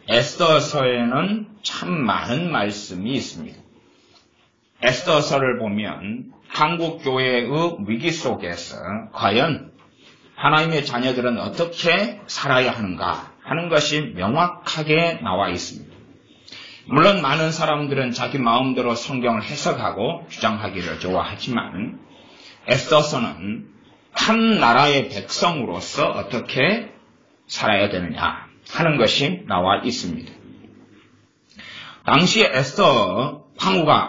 에스더서에는 참 많은 말씀이 있습니다. 에스더서를 보면 한국 교회의 위기 속에서 과연 하나님의 자녀들은 어떻게 살아야 하는가 하는 것이 명확하게 나와 있습니다. 물론 많은 사람들은 자기 마음대로 성경을 해석하고 주장하기를 좋아하지만 에스더서는 한 나라의 백성으로서 어떻게 살아야 되느냐 하는 것이 나와 있습니다. 당시에 에스더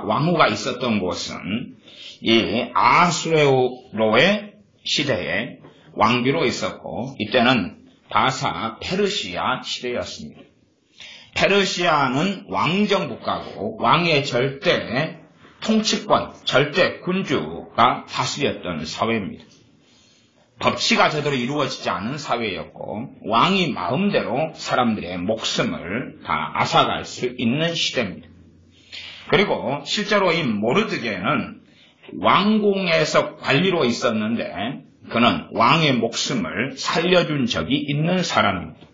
왕후가 있었던 곳은 이 아수에로의 시대에 왕비로 있었고 이때는 바사 페르시아 시대였습니다. 페르시아는 왕정 국가고 왕의 절대 통치권, 절대 군주가 다스렸던 사회입니다. 법치가 제대로 이루어지지 않은 사회였고 왕이 마음대로 사람들의 목숨을 다 앗아갈 수 있는 시대입니다. 그리고 실제로 이 모르드게는 왕궁에서 관리로 있었는데 그는 왕의 목숨을 살려준 적이 있는 사람입니다.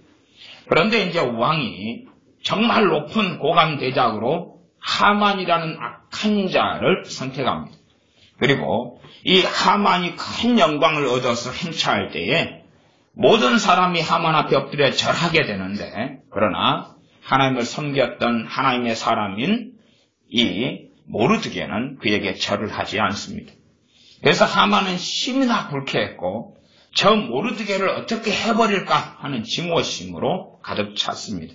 그런데 이제 왕이 정말 높은 고관 대작으로 하만이라는 악한 자를 선택합니다. 그리고 이 하만이 큰 영광을 얻어서 행차할 때에 모든 사람이 하만 앞에 엎드려 절하게 되는데 그러나 하나님을 섬겼던 하나님의 사람인 이 모르드게는 그에게 절을 하지 않습니다. 그래서 하만은 심이나 불쾌했고 저 모르드게를 어떻게 해버릴까 하는 증오심으로 가득 찼습니다.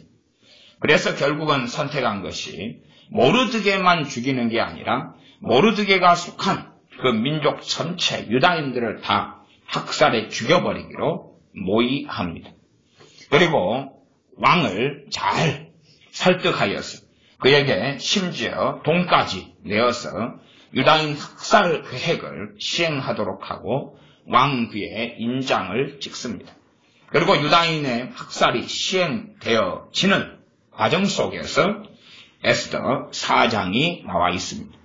그래서 결국은 선택한 것이 모르드게만 죽이는 게 아니라 모르드게가 속한 그 민족 전체 유다인들을 다 학살해 죽여버리기로 모의합니다. 그리고 왕을 잘 설득하여서 그에게 심지어 돈까지 내어서 유다인 학살 계획을 시행하도록 하고 왕비의 인장을 찍습니다. 그리고 유다인의 학살이 시행되어지는 과정 속에서 에스더 4장이 나와 있습니다.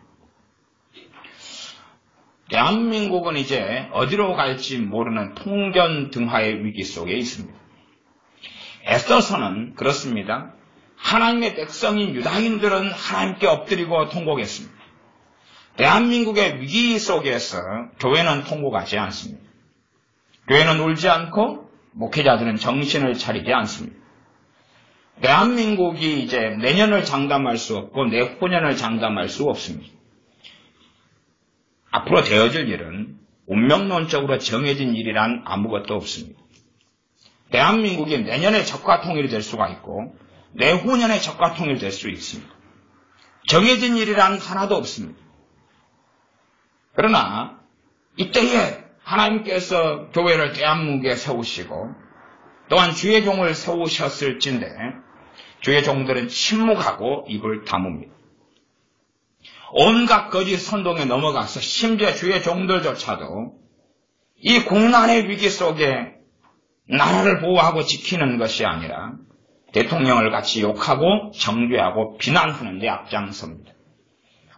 대한민국은 이제 어디로 갈지 모르는 통전등화의 위기 속에 있습니다. 에스더서는 그렇습니다. 하나님의 백성인 유다인들은 하나님께 엎드리고 통곡했습니다. 대한민국의 위기 속에서 교회는 통곡하지 않습니다. 교회는 울지 않고 목회자들은 정신을 차리지 않습니다. 대한민국이 이제 내년을 장담할 수 없고 내후년을 장담할 수 없습니다. 앞으로 되어질 일은 운명론적으로 정해진 일이란 아무것도 없습니다. 대한민국이 내년에 적과 통일이 될 수가 있고 내후년에 적과 통일이 될 수 있습니다. 정해진 일이란 하나도 없습니다. 그러나 이때에 하나님께서 교회를 대한민국에 세우시고 또한 주의 종을 세우셨을진데 주의 종들은 침묵하고 입을 다뭅니다. 온갖 거짓 선동에 넘어가서 심지어 주의 종들조차도 이 국난의 위기 속에 나라를 보호하고 지키는 것이 아니라 대통령을 같이 욕하고 정죄하고 비난하는 데 앞장섭니다.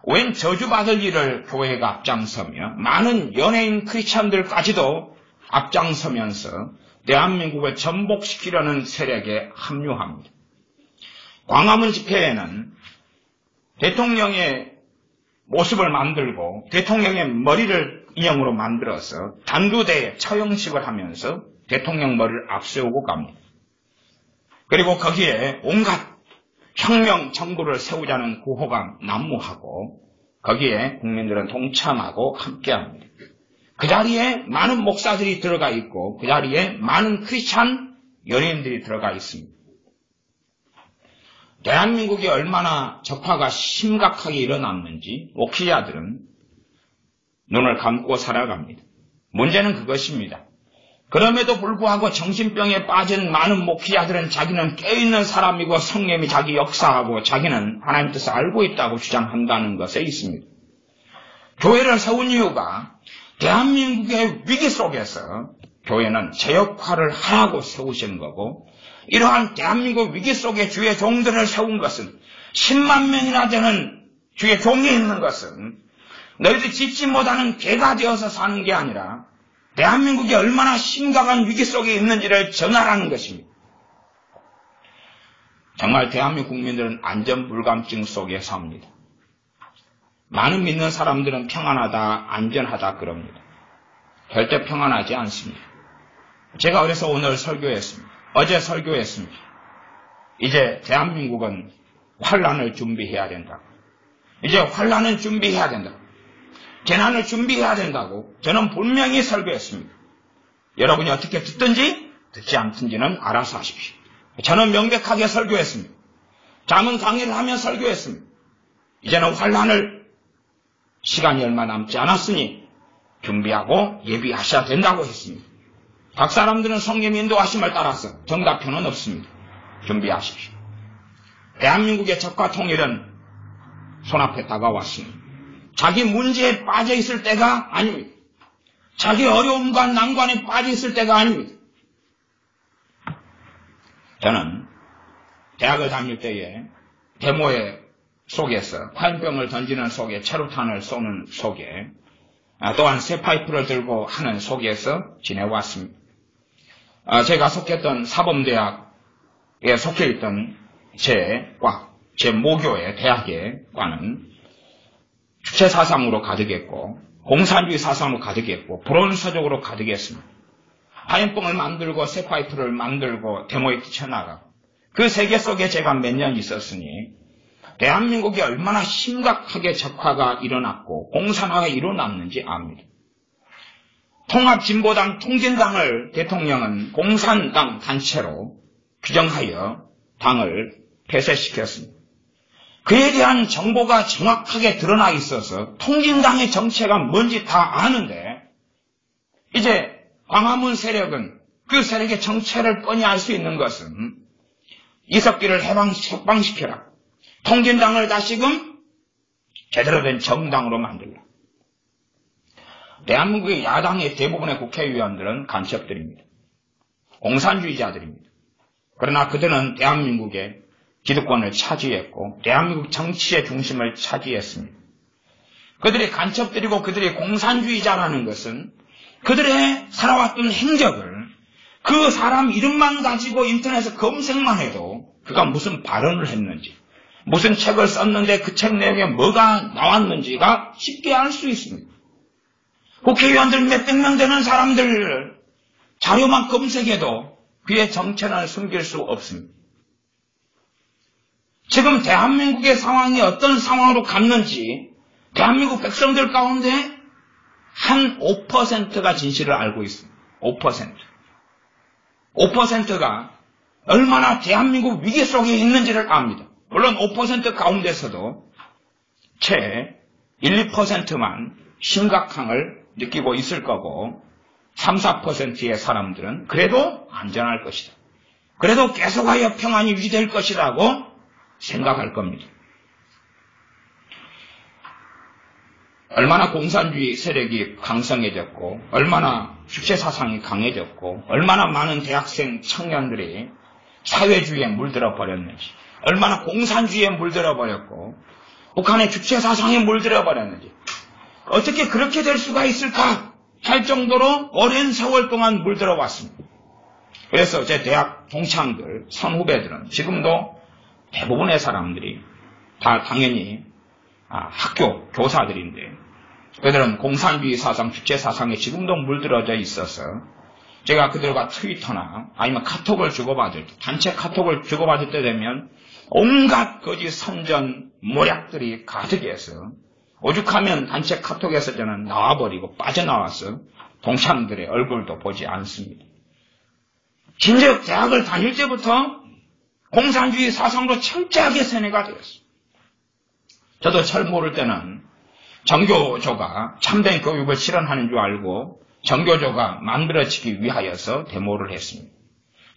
웬 저주받을 일을 교회가 앞장서며 많은 연예인 크리스찬들까지도 앞장서면서 대한민국을 전복시키려는 세력에 합류합니다. 광화문 집회에는 대통령의 모습을 만들고 대통령의 머리를 인형으로 만들어서 단두대에 처형식을 하면서 대통령 머리를 앞세우고 갑니다. 그리고 거기에 온갖 혁명 정부를 세우자는 구호가 난무하고 거기에 국민들은 동참하고 함께합니다. 그 자리에 많은 목사들이 들어가 있고 그 자리에 많은 크리스찬 연예인들이 들어가 있습니다. 대한민국이 얼마나 적화가 심각하게 일어났는지 목회자들은 눈을 감고 살아갑니다. 문제는 그것입니다. 그럼에도 불구하고 정신병에 빠진 많은 목회자들은 자기는 깨어있는 사람이고 성령이 자기 역사하고 자기는 하나님 뜻을 알고 있다고 주장한다는 것에 있습니다. 교회를 세운 이유가 대한민국의 위기 속에서 교회는 제 역할을 하라고 세우신 거고 이러한 대한민국 위기 속에 주의 종들을 세운 것은 10만 명이나 되는 주의 종이 있는 것은 너희들이 짓지 못하는 개가 되어서 사는 게 아니라 대한민국이 얼마나 심각한 위기 속에 있는지를 전하라는 것입니다. 정말 대한민국 국민들은 안전불감증 속에 삽니다. 많은 믿는 사람들은 평안하다, 안전하다 그럽니다. 절대 평안하지 않습니다. 제가 그래서 오늘 설교했습니다. 어제 설교했습니다. 이제 대한민국은 환란을 준비해야 된다고. 이제 환란을 준비해야 된다고. 재난을 준비해야 된다고 저는 분명히 설교했습니다. 여러분이 어떻게 듣든지 듣지 않든지는 알아서 하십시오. 저는 명백하게 설교했습니다. 잠언 강의를 하며 설교했습니다. 이제는 환란을 시간이 얼마 남지 않았으니 준비하고 예비하셔야 된다고 했습니다. 각 사람들은 성령 인도하심을 따라서 정답표는 없습니다. 준비하십시오. 대한민국의 적과 통일은 손앞에 다가왔습니다. 자기 문제에 빠져 있을 때가 아닙니다. 자기 어려움과 난관에 빠져 있을 때가 아닙니다. 저는 대학을 다닐 때에 데모에 속에서 화염병을 던지는 속에 체류탄을 쏘는 속에 또한 쇠파이프를 들고 하는 속에서 지내왔습니다. 제가 속했던 사범대학에 속해 있던 제 모교의 대학의 과는 주체사상으로 가득했고 공산주의 사상으로 가득했고 불온서적으로 가득했습니다. 화염병을 만들고 쇠파이프를 만들고 데모에 뛰쳐나가고 그 세계 속에 제가 몇 년 있었으니 대한민국이 얼마나 심각하게 적화가 일어났고 공산화가 일어났는지 압니다. 통합진보당 통진당을 대통령은 공산당 단체로 규정하여 당을 폐쇄시켰습니다. 그에 대한 정보가 정확하게 드러나 있어서 통진당의 정체가 뭔지 다 아는데 이제 광화문 세력은 그 세력의 정체를 뻔히 알 수 있는 것은 이석기를 해방시켜라. 통진당을 다시금 제대로 된 정당으로 만들라. 대한민국의 야당의 대부분의 국회의원들은 간첩들입니다. 공산주의자들입니다. 그러나 그들은 대한민국의 기득권을 차지했고 대한민국 정치의 중심을 차지했습니다. 그들이 간첩들이고 그들이 공산주의자라는 것은 그들의 살아왔던 행적을 그 사람 이름만 가지고 인터넷에 검색만 해도 그가 무슨 발언을 했는지 무슨 책을 썼는데 그 책 내용에 뭐가 나왔는지가 쉽게 알 수 있습니다. 국회의원들 몇백 명 되는 사람들 자료만 검색해도 그의 정체를 숨길 수 없습니다. 지금 대한민국의 상황이 어떤 상황으로 갔는지 대한민국 백성들 가운데 한 5%가 진실을 알고 있습니다. 5%. 5%가 얼마나 대한민국 위기 속에 있는지를 압니다. 물론 5% 가운데서도 채 1, 2%만 심각함을 느끼고 있을 거고 3, 4%의 사람들은 그래도 안전할 것이다. 그래도 계속하여 평안이 유지될 것이라고 생각할 겁니다. 얼마나 공산주의 세력이 강성해졌고 얼마나 주체사상이 강해졌고 얼마나 많은 대학생 청년들이 사회주의에 물들어 버렸는지 얼마나 공산주의에 물들어 버렸고 북한의 주체사상에 물들어 버렸는지 어떻게 그렇게 될 수가 있을까 할 정도로 오랜 세월 동안 물들어 왔습니다. 그래서 제 대학 동창들, 선후배들은 지금도 대부분의 사람들이 다 당연히 학교 교사들인데 그들은 공산주의 사상, 주체사상에 지금도 물들어져 있어서 제가 그들과 트위터나 아니면 카톡을 주고받을 때, 단체 카톡을 주고받을 때 되면 온갖 거짓 선전 모략들이 가득해서 오죽하면 단체 카톡에서 저는 나와버리고 빠져나와서 동창들의 얼굴도 보지 않습니다. 진즉 대학을 다닐 때부터 공산주의 사상으로 철저하게 세뇌가 되었습니다. 저도 잘 모를 때는 정교조가 참된 교육을 실현하는 줄 알고 정교조가 만들어지기 위하여서 데모를 했습니다.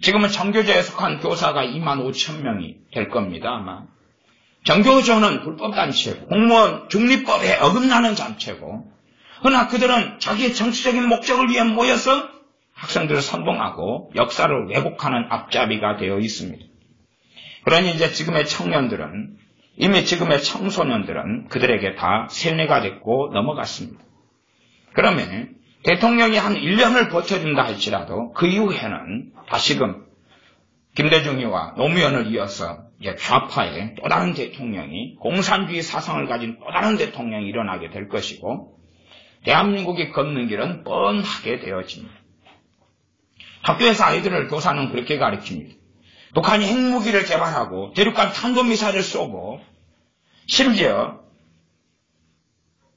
지금은 정교조에 속한 교사가 25,000명이 될 겁니다. 아마 정교조는 불법단체고 공무원 중립법에 어긋나는 단체고 그러나 그들은 자기의 정치적인 목적을 위해 모여서 학생들을 선동하고 역사를 왜곡하는 앞잡이가 되어 있습니다. 그러니 이제 지금의 청년들은 이미 지금의 청소년들은 그들에게 다 세뇌가 됐고 넘어갔습니다. 그러면 대통령이 한 1년을 버텨준다 할지라도 그 이후에는 다시금 김대중이와 노무현을 이어서 이제 좌파의 또 다른 대통령이 공산주의 사상을 가진 또 다른 대통령이 일어나게 될 것이고 대한민국이 걷는 길은 뻔하게 되어집니다. 학교에서 아이들을 교사는 그렇게 가르칩니다. 북한이 핵무기를 개발하고 대륙간 탄도미사일을 쏘고 심지어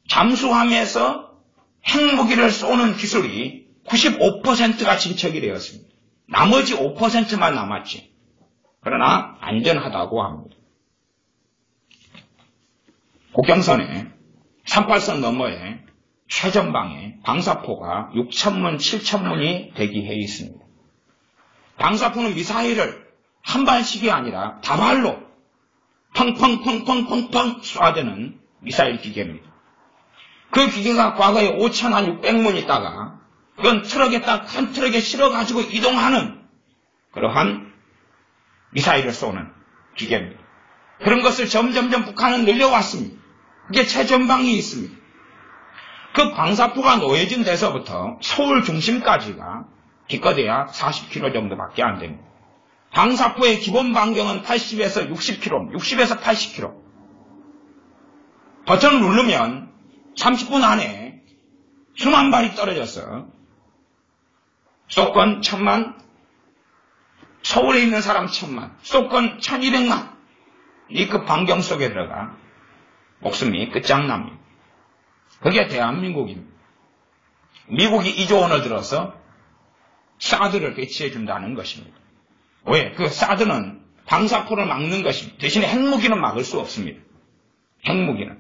잠수함에서 핵무기를 쏘는 기술이 95%가 진척이 되었습니다. 나머지 5%만 남았지. 그러나 안전하다고 합니다. 국경선에 38선 너머에 최전방에 방사포가 6,000문, 7,000문이 대기해 있습니다. 방사포는 미사일을 한 발씩이 아니라 다발로 펑펑펑펑펑펑 쏴대는 미사일 기계입니다. 그 기계가 과거에 5,600문 있다가 그건 트럭에 딱 한 트럭에 실어가지고 이동하는 그러한 미사일을 쏘는 기계입니다. 그런 것을 점점점 북한은 늘려왔습니다. 이게 최전방이 있습니다. 그 방사포가 놓여진 데서부터 서울 중심까지가 기껏해야 40km 정도밖에 안 됩니다. 방사포의 기본 반경은 80에서 60km, 60에서 80km. 버튼을 누르면 30분 안에 수만 발이 떨어져서 수도권 1,000만, 서울에 있는 사람 1,000만, 수도권 1,200만 이 그 반경 속에 들어가 목숨이 끝장납니다. 그게 대한민국입니다. 미국이 2조 원을 들어서 사드를 배치해 준다는 것입니다. 왜? 그 사드는 방사포를 막는 것입니다. 대신에 핵무기는 막을 수 없습니다. 핵무기는.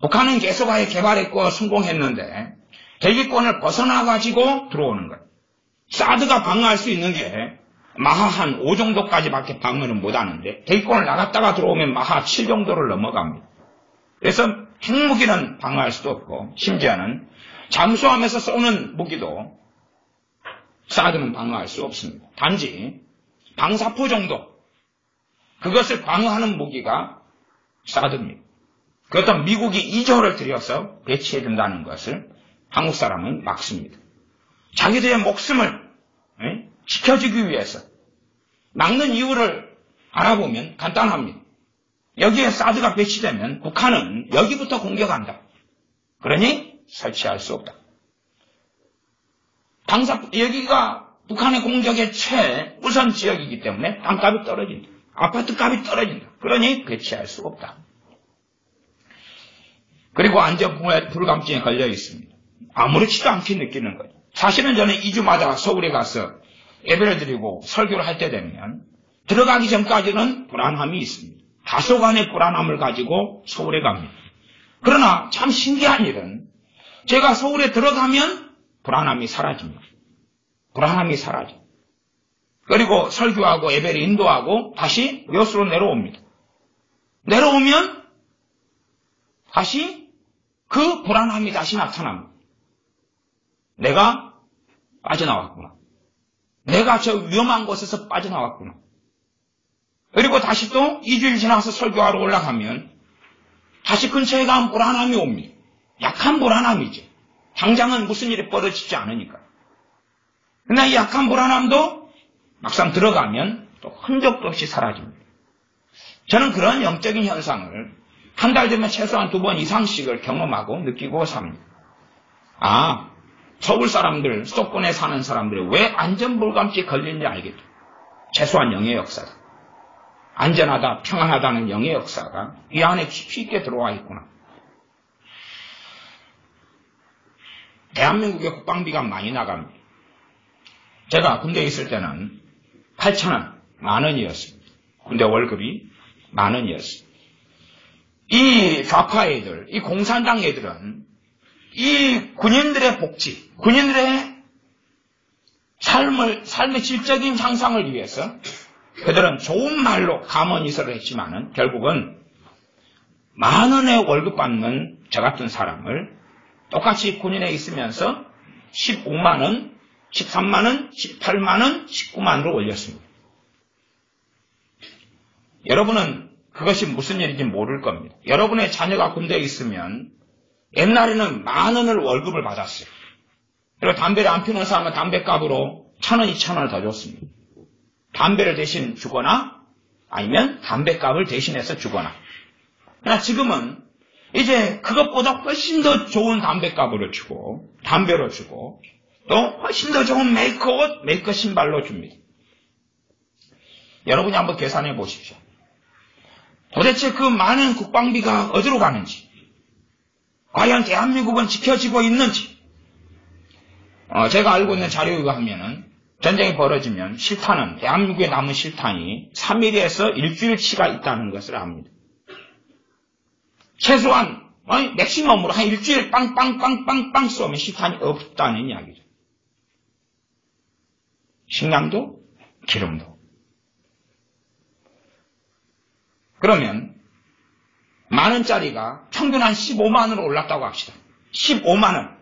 북한은 계속 아예 개발했고 성공했는데 대기권을 벗어나가지고 들어오는 거예요. 사드가 방어할 수 있는 게 마하 한 5 정도까지밖에 방어를 못하는데 대기권을 나갔다가 들어오면 마하 7 정도를 넘어갑니다. 그래서 핵무기는 방어할 수도 없고 심지어는 잠수함에서 쏘는 무기도 사드는 방어할 수 없습니다. 단지 방사포 정도 그것을 방어하는 무기가 사드입니다. 그렇다면 미국이 2조를 들여서 배치해 준다는 것을 한국 사람은 막습니다. 자기들의 목숨을 지켜주기 위해서 막는 이유를 알아보면 간단합니다. 여기에 사드가 배치되면 북한은 여기부터 공격한다. 그러니 설치할 수 없다. 여기가 북한의 공격의 최우선 지역이기 때문에 땅값이 떨어진다. 아파트 값이 떨어진다. 그러니 배치할 수 없다. 그리고 안전 불감증에 걸려 있습니다. 아무렇지도 않게 느끼는 거죠. 사실은 저는 2주마다 서울에 가서 예배를 드리고 설교를 할 때 되면 들어가기 전까지는 불안함이 있습니다. 다소간의 불안함을 가지고 서울에 갑니다. 그러나 참 신기한 일은 제가 서울에 들어가면 불안함이 사라집니다. 불안함이 사라져. 그리고 설교하고 예배를 인도하고 다시 묘수로 내려옵니다. 내려오면 다시 그 불안함이 다시 나타납니다. 내가 빠져나왔구나. 내가 저 위험한 곳에서 빠져나왔구나. 그리고 다시 또 2주일 지나서 설교하러 올라가면 다시 근처에 가면 불안함이 옵니다. 약한 불안함이죠. 당장은 무슨 일이 벌어지지 않으니까. 그러나 이 약한 불안함도 막상 들어가면 또 흔적도 없이 사라집니다. 저는 그런 영적인 현상을 한 달 되면 최소한 2번 이상씩을 경험하고 느끼고 삽니다. 아, 서울 사람들, 수도권에 사는 사람들이 왜 안전불감증에 걸리는지 알겠다. 최소한 영의 역사다. 안전하다, 평안하다는 영의 역사가 이 안에 깊이 있게 들어와 있구나. 대한민국의 국방비가 많이 나갑니다. 제가 군대에 있을 때는 8,000원, 10,000원이었습니다. 군대 월급이 10,000원이었습니다. 이 좌파 애들, 이 공산당 애들은 이 군인들의 복지, 군인들의 삶의 질적인 향상을 위해서 그들은 좋은 말로 감언이설을 했지만은 결국은 10,000원의 월급 받는 저 같은 사람을 똑같이 군인에 있으면서 15만원, 13만원, 18만원, 19만원으로 올렸습니다. 여러분은 그것이 무슨 일인지 모를 겁니다. 여러분의 자녀가 군대에 있으면 옛날에는 10,000원을 월급을 받았어요. 그리고 담배를 안 피우는 사람은 담배값으로 1,000원, 2,000원을 더 줬습니다. 담배를 대신 주거나 아니면 담배값을 대신해서 주거나. 그러나 지금은 이제 그것보다 훨씬 더 좋은 담배값으로 주고 담배로 주고 또 훨씬 더 좋은 메이커 옷, 메이커 신발로 줍니다. 여러분이 한번 계산해 보십시오. 도대체 그 많은 국방비가 어디로 가는지, 과연 대한민국은 지켜지고 있는지. 제가 알고 있는 자료에 의하면은 전쟁이 벌어지면 실탄은, 대한민국에 남은 실탄이 3일에서 일주일치가 있다는 것을 압니다. 최소한 맥시멈으로 한 일주일 빵빵빵빵빵 쏘면 실탄이 없다는 이야기죠. 식량도 기름도. 그러면 만원짜리가 평균 한 15만원으로 올랐다고 합시다. 15만원.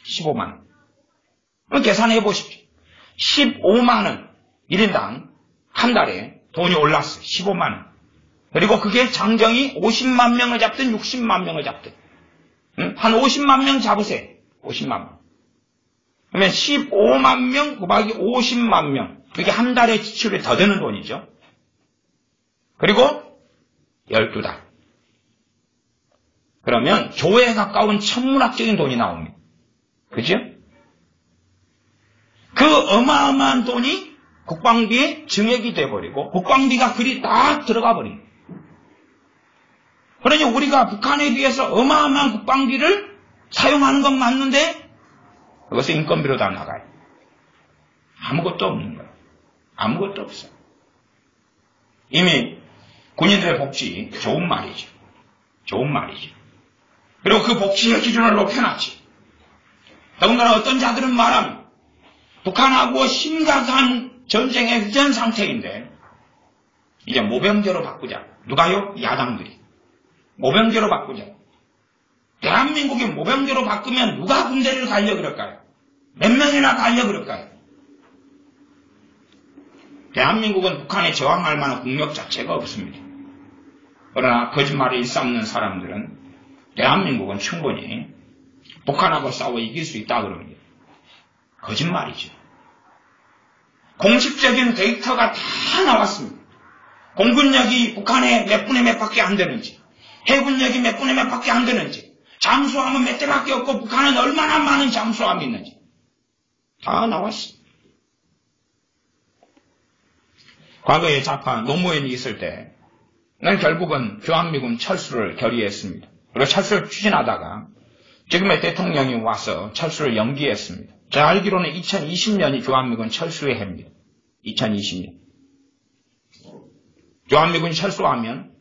15만원. 그럼 계산해 보십시오. 15만원 1인당 한 달에 돈이 올랐어요. 15만원. 그리고 그게 장정이 50만 명을 잡든 60만 명을 잡든 한 50만 명 잡으세요. 50만 명. 그러면 15만 명 곱하기 50만 명. 그게 한 달에 지출이 더 드는 돈이죠. 그리고 12달. 그러면 조에 가까운 천문학적인 돈이 나옵니다. 그죠? 그 어마어마한 돈이 국방비에 증액이 돼버리고 국방비가 그리 딱 들어가 버립니다. 그러니 우리가 북한에 비해서 어마어마한 국방비를 사용하는 건 맞는데 그것은 인건비로 다 나가요. 아무것도 없는 거예요. 아무것도 없어요. 이미 군인들의 복지 좋은 말이죠. 좋은 말이죠. 그리고 그 복지의 기준을 높여놨지. 더군다나 어떤 자들은 말합니다. 북한하고 심각한 전쟁의 휴전 상태인데 이제 모병제로 바꾸자. 누가요? 야당들이. 모병제로 바꾸자. 대한민국이 모병제로 바꾸면 누가 군대를 가려 그럴까요? 몇 명이나 가려 그럴까요? 대한민국은 북한에 저항할 만한 국력 자체가 없습니다. 그러나 거짓말을 일삼는 사람들은 대한민국은 충분히 북한하고 싸워 이길 수 있다 그럽니다. 거짓말이죠. 공식적인 데이터가 다 나왔습니다. 공군력이 북한의 몇 분의 몇 밖에 안 되는지, 해군력이 몇 분의 몇 밖에 안 되는지, 잠수함은 몇 대밖에 없고 북한은 얼마나 많은 잠수함이 있는지 다 나왔습니다. 과거에 좌파 노무현이 있을 때 난 결국은 주한미군 철수를 결의했습니다. 그리고 철수를 추진하다가 지금의 대통령이 와서 철수를 연기했습니다. 제가 알기로는 2020년이 주한미군 철수의 해입니다. 2020년. 주한미군이 철수하면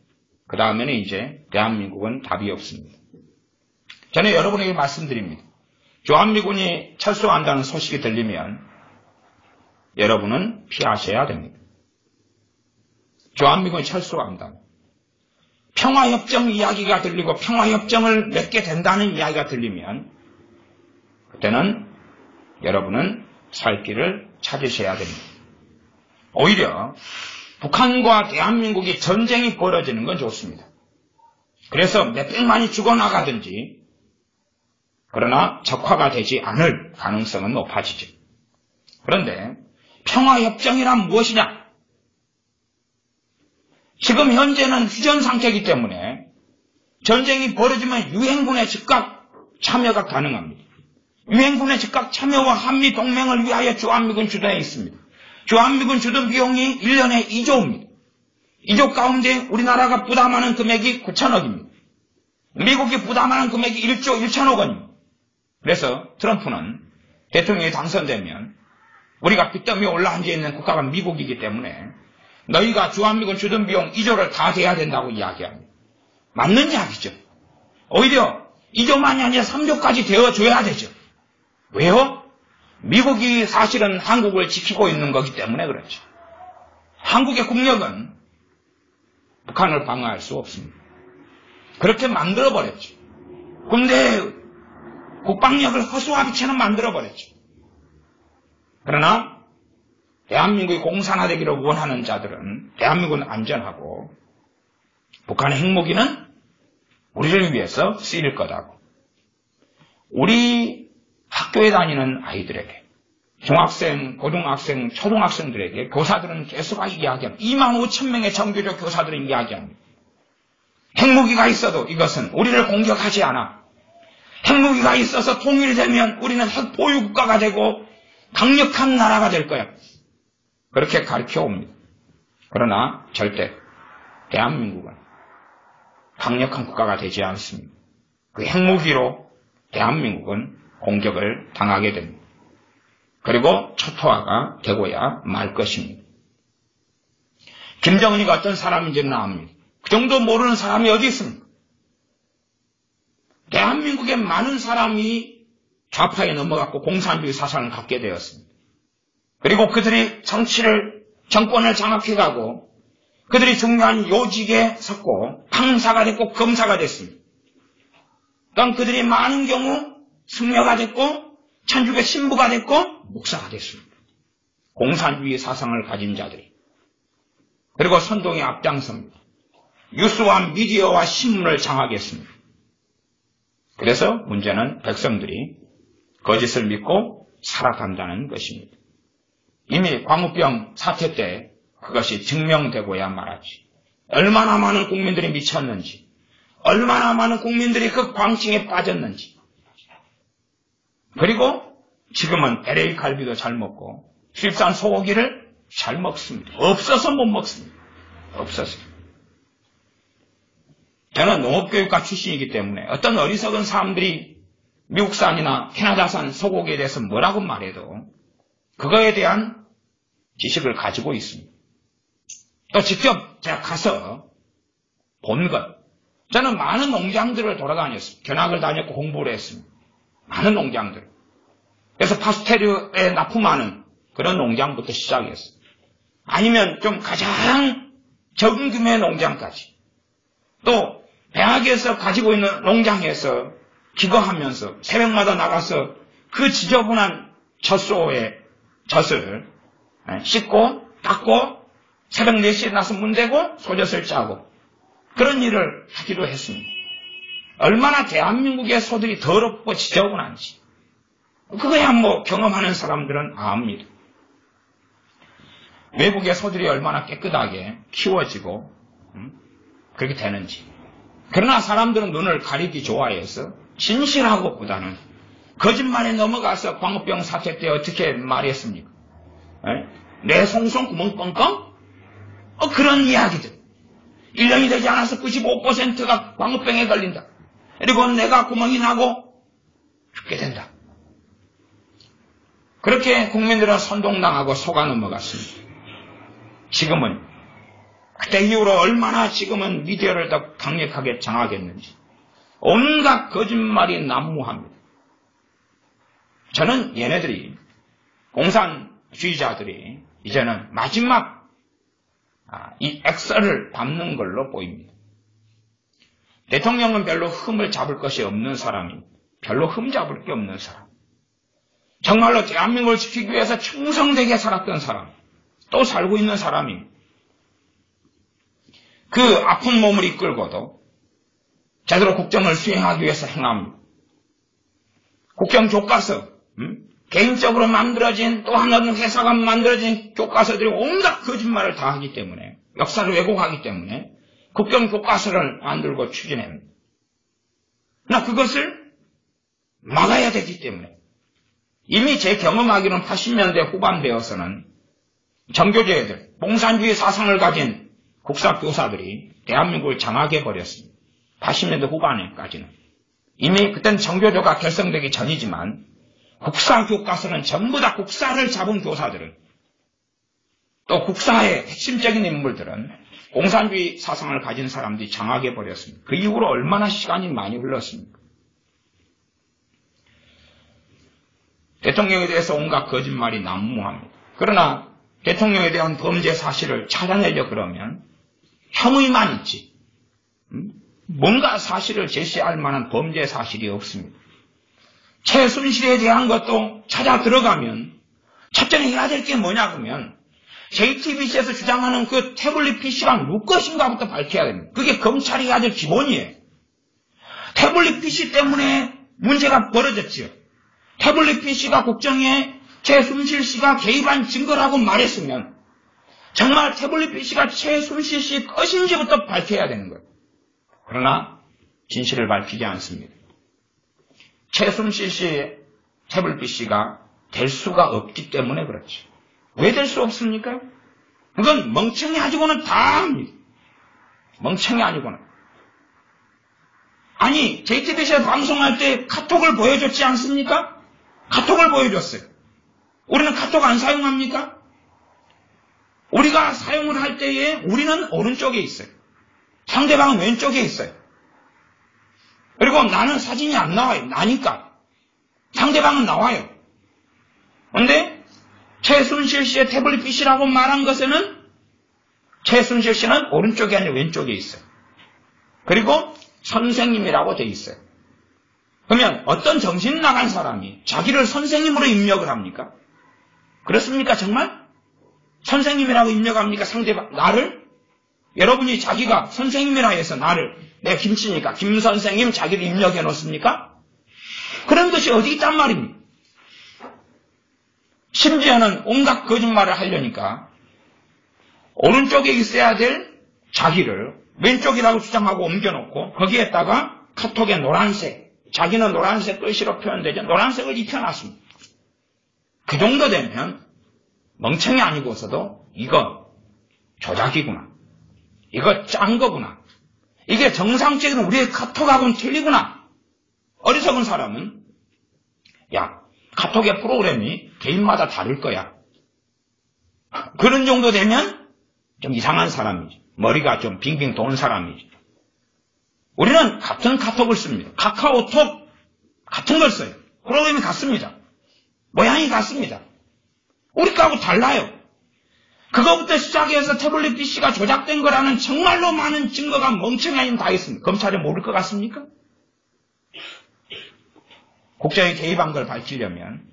그 다음에는 이제 대한민국은 답이 없습니다. 저는 여러분에게 말씀드립니다. 주한미군이 철수한다는 소식이 들리면 여러분은 피하셔야 됩니다. 주한미군이 철수한다. 평화협정 이야기가 들리고 평화협정을 맺게 된다는 이야기가 들리면 그때는 여러분은 살 길을 찾으셔야 됩니다. 오히려 북한과 대한민국이 전쟁이 벌어지는 건 좋습니다. 그래서 몇백만이 죽어나가든지 그러나 적화가 되지 않을 가능성은 높아지죠. 그런데 평화협정이란 무엇이냐? 지금 현재는 휴전 상태이기 때문에 전쟁이 벌어지면 유엔군의 즉각 참여가 가능합니다. 유엔군의 즉각 참여와 한미동맹을 위하여 주한미군 주둔에 있습니다. 주한미군 주둔 비용이 1년에 2조입니다. 2조 가운데 우리나라가 부담하는 금액이 9천억입니다. 미국이 부담하는 금액이 1조 1천억 원입니다. 그래서 트럼프는 대통령이 당선되면 우리가 빚더미에 올라앉아 있는 국가가 미국이기 때문에 너희가 주한미군 주둔 비용 2조를 다 대야 된다고 이야기합니다. 맞는 이야기죠. 오히려 2조만이 아니라 3조까지 되어줘야 되죠. 왜요? 미국이 사실은 한국을 지키고 있는 거기 때문에 그렇죠. 한국의 국력은 북한을 방어할 수 없습니다. 그렇게 만들어버렸죠. 군대 국방력을 허수아비처럼 만들어버렸죠. 그러나 대한민국이 공산화되기를 원하는 자들은 대한민국은 안전하고 북한의 핵무기는 우리를 위해서 쓰일 거다고. 우리 학교에 다니는 아이들에게 중학생, 고등학생, 초등학생들에게 교사들은 계속 이야기합니다. 25,000명의 정규적 교사들은 이야기합니다. 핵무기가 있어도 이것은 우리를 공격하지 않아. 핵무기가 있어서 통일되면 우리는 핵 보유 국가가 되고 강력한 나라가 될 거야. 그렇게 가르쳐 옵니다. 그러나 절대 대한민국은 강력한 국가가 되지 않습니다. 그 핵무기로 대한민국은 공격을 당하게 됩니다. 그리고 초토화가 되고야 말 것입니다. 김정은이가 어떤 사람인지는 압니다. 그 정도 모르는 사람이 어디 있습니까? 대한민국의 많은 사람이 좌파에 넘어갔고 공산주의 사상을 갖게 되었습니다. 그리고 그들이 정권을 장악해가고 그들이 중요한 요직에 섰고 판사가 됐고 검사가 됐습니다. 또한 그들이 많은 경우 승려가 됐고 천주교 신부가 됐고 목사가 됐습니다. 공산주의 사상을 가진 자들이. 그리고 선동에 앞장섭니다. 뉴스와 미디어와 신문을 장악했습니다. 그래서 문제는 백성들이 거짓을 믿고 살아간다는 것입니다. 이미 광우병 사태 때 그것이 증명되고야 말았지. 얼마나 많은 국민들이 미쳤는지, 얼마나 많은 국민들이 그 광증에 빠졌는지. 그리고 지금은 LA 갈비도 잘 먹고 수입산 소고기를 잘 먹습니다. 없어서 못 먹습니다. 없어서. 저는 농업교육과 출신이기 때문에 어떤 어리석은 사람들이 미국산이나 캐나다산 소고기에 대해서 뭐라고 말해도 그거에 대한 지식을 가지고 있습니다. 또 직접 제가 가서 본 것. 저는 많은 농장들을 돌아다녔습니다. 견학을 다녔고 공부를 했습니다. 많은 농장들. 그래서 파스테르에 납품하는 그런 농장부터 시작했어요. 아니면 좀 가장 적은 규모의 농장까지. 또 대학에서 가지고 있는 농장에서 기거하면서 새벽마다 나가서 그 지저분한 젖소의 젖을 씻고 닦고 새벽 4시에 나서 문 대고 소젖을 짜고 그런 일을 하기도 했습니다. 얼마나 대한민국의 소들이 더럽고 지저분한지 그거야 뭐 경험하는 사람들은 압니다. 외국의 소들이 얼마나 깨끗하게 키워지고 그렇게 되는지. 그러나 사람들은 눈을 가리기 좋아해서 진실하고보다는 거짓말에 넘어가서 광우병 사태 때 어떻게 말했습니까? 내 송송 구멍 뻥뻥? 그런 이야기들. 1년이 되지 않아서 95%가 광우병에 걸린다. 그리고 내가 구멍이 나고 죽게 된다. 그렇게 국민들은 선동당하고 속아 넘어갔습니다. 지금은 그때 이후로 얼마나 지금은 미디어를 더 강력하게 장악했는지 온갖 거짓말이 난무합니다. 저는 얘네들이 공산주의자들이 이제는 마지막 이 액설을 밟는 걸로 보입니다. 대통령은 별로 흠을 잡을 것이 없는 사람입니다. 별로 흠 잡을 게 없는 사람. 정말로 대한민국을 지키기 위해서 충성되게 살았던 사람. 또 살고 있는 사람입니다. 그 아픈 몸을 이끌고도 제대로 국정을 수행하기 위해서 행합니다. 국정 교과서, 개인적으로 만들어진 또 하나는 회사가 만들어진 교과서들이 온갖 거짓말을 다 하기 때문에 역사를 왜곡하기 때문에 국정 교과서를 만들고 추진합니다. 그러나 그것을 막아야 되기 때문에 이미 제 경험하기로는 80년대 후반 되어서는 정교제들, 공산주의 사상을 가진 국사교사들이 대한민국을 장악해버렸습니다. 80년대 후반에까지는. 이미 그땐 정교조가 결성되기 전이지만 국사교과서는 전부 다 국사를 잡은 교사들은 또 국사의 핵심적인 인물들은 공산주의 사상을 가진 사람들이 장악해버렸습니다. 그 이후로 얼마나 시간이 많이 흘렀습니까? 대통령에 대해서 온갖 거짓말이 난무합니다. 그러나 대통령에 대한 범죄 사실을 찾아내려 그러면 혐의만 있지 뭔가 사실을 제시할 만한 범죄 사실이 없습니다. 최순실에 대한 것도 찾아 들어가면 첫째는 해야 될 게 뭐냐 그러면 JTBC에서 주장하는 그 태블릿 PC가 누구 것인가부터 밝혀야 됩니다. 그게 검찰이 해야 될 기본이에요. 태블릿 PC 때문에 문제가 벌어졌지요. 태블릿 PC가 국정에 최순실 씨가 개입한 증거라고 말했으면 정말 태블릿 PC가 최순실 씨의 것인지부터 밝혀야 되는 거예요. 그러나 진실을 밝히지 않습니다. 최순실 씨의 태블릿 PC가 될 수가 없기 때문에 그렇죠. 왜 될 수 없습니까? 그건 멍청이 가지고는 다 합니다. 멍청이 아니고는. 아니, JTBC에서 방송할 때 카톡을 보여줬지 않습니까? 카톡을 보여줬어요. 우리는 카톡 안 사용합니까? 우리가 사용을 할 때에 우리는 오른쪽에 있어요. 상대방은 왼쪽에 있어요. 그리고 나는 사진이 안 나와요. 나니까. 상대방은 나와요. 그런데 최순실 씨의 태블릿 PC라고 말한 것에는 최순실 씨는 오른쪽이 아니라 왼쪽에 있어요. 그리고 선생님이라고 돼 있어요. 그러면 어떤 정신 나간 사람이 자기를 선생님으로 입력을 합니까? 그렇습니까? 정말? 선생님이라고 입력합니까? 상대방, 나를? 여러분이 자기가 선생님이라 해서 나를, 내가 김씨니까 김선생님 자기를 입력해 놓습니까? 그런 것이 어디 있단 말입니까? 심지어는 온갖 거짓말을 하려니까 오른쪽에 있어야 될 자기를 왼쪽이라고 주장하고 옮겨놓고 거기에다가 카톡에 노란색, 자기는 노란색 글씨로 표현되죠. 노란색을 입혀놨습니다. 그 정도 되면 멍청이 아니고서도 이거 조작이구나. 이거 짠 거구나. 이게 정상적인 우리의 카톡하고는 틀리구나. 어리석은 사람은 야, 카톡의 프로그램이 개인마다 다를 거야. 그런 정도 되면 좀 이상한 사람이지. 머리가 좀 빙빙 도는 사람이지. 우리는 같은 카톡을 씁니다. 카카오톡 같은 걸 써요. 프로그램이 같습니다. 모양이 같습니다. 우리 거하고 달라요. 그거부터 시작해서 태블릿 PC가 조작된 거라는 정말로 많은 증거가 멍청이 아니면 다 있습니다. 검찰이 모를 것 같습니까? 국정에 개입한 걸 밝히려면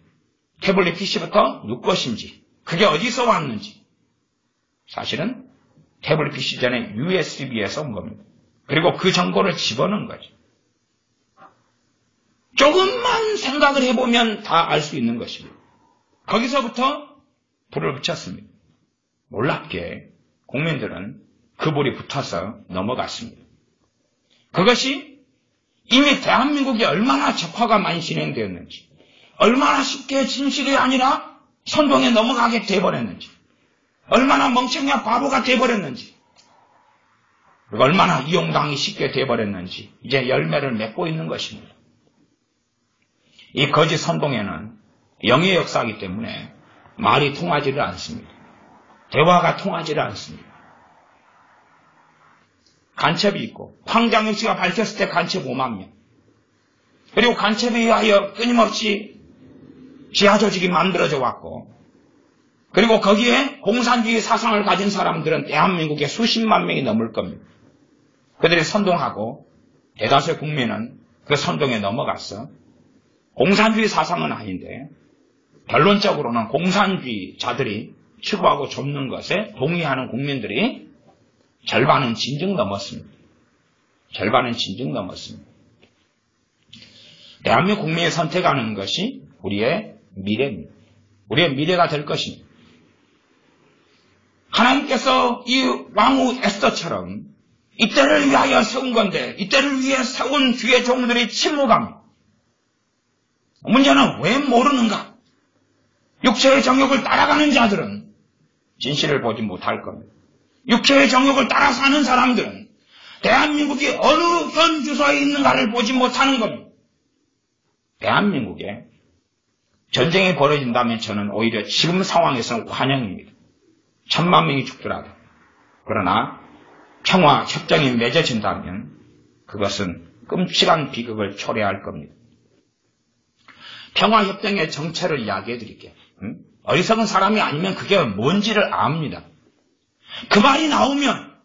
태블릿 PC부터 누구 것인지, 그게 어디서 왔는지, 사실은 태블릿 PC 전에 USB에서 온 겁니다. 그리고 그 정보를 집어넣은 거죠. 조금만 생각을 해보면 다 알 수 있는 것입니다. 거기서부터 불을 붙였습니다. 놀랍게 국민들은 그 불이 붙어서 넘어갔습니다. 그것이 이미 대한민국이 얼마나 적화가 많이 진행되었는지, 얼마나 쉽게 진실이 아니라 선동에 넘어가게 돼버렸는지, 얼마나 멍청이와 바보가 돼버렸는지, 그리고 얼마나 이용당이 쉽게 돼버렸는지 이제 열매를 맺고 있는 것입니다. 이 거짓 선동에는 영의 역사이기 때문에 말이 통하지를 않습니다. 대화가 통하지를 않습니다. 간첩이 있고 황장혁 씨가 밝혔을 때 간첩 5만 명, 그리고 간첩에 의하여 끊임없이 지하조직이 만들어져 왔고, 그리고 거기에 공산주의 사상을 가진 사람들은 대한민국에 수십만 명이 넘을 겁니다. 그들이 선동하고 대다수의 국민은 그 선동에 넘어갔어. 공산주의 사상은 아닌데 결론적으로는 공산주의자들이 추구하고 좁는 것에 동의하는 국민들이 절반은 진즉 넘었습니다. 절반은 진즉 넘었습니다. 대한민국 국민이 선택하는 것이 우리의 미래입니다. 우리의 미래가 될 것입니다. 하나님께서 이 왕후 에스더처럼 이때를 위하여 세운 건데 이때를 위해 세운 주의 종들이 침묵합니다. 문제는 왜 모르는가? 육체의 정욕을 따라가는 자들은 진실을 보지 못할 겁니다. 육체의 정욕을 따라 사는 사람들은 대한민국이 어느 현 주소에 있는가를 보지 못하는 겁니다. 대한민국에 전쟁이 벌어진다면 저는 오히려 지금 상황에서는 환영입니다. 1000만 명이 죽더라도. 그러나 평화 협정이 맺어진다면 그것은 끔찍한 비극을 초래할 겁니다. 평화 협정의 정체를 이야기해 드릴게요. 어리석은 사람이 아니면 그게 뭔지를 압니다. 그 말이 나오면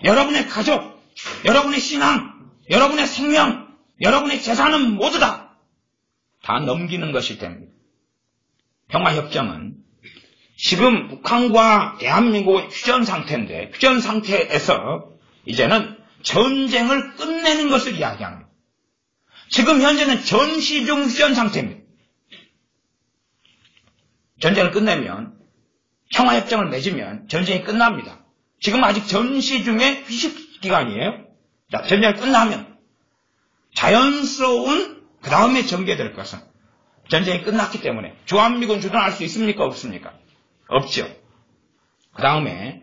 여러분의 가족, 여러분의 신앙, 여러분의 생명, 여러분의 재산은 모두 다 넘기는 것이 됩니다. 평화협정은 지금 북한과 대한민국의 휴전 상태인데, 휴전 상태에서 이제는 전쟁을 끝내는 것을 이야기합니다. 지금 현재는 전시 중 휴전 상태입니다. 전쟁을 끝내면, 평화협정을 맺으면 전쟁이 끝납니다. 지금 아직 전시 중에 휴식 기간이에요. 자, 전쟁이 끝나면 자연스러운 그 다음에 전개될 것은 전쟁이 끝났기 때문에 주한미군 주둔할 수 있습니까? 없습니까? 없죠. 그 다음에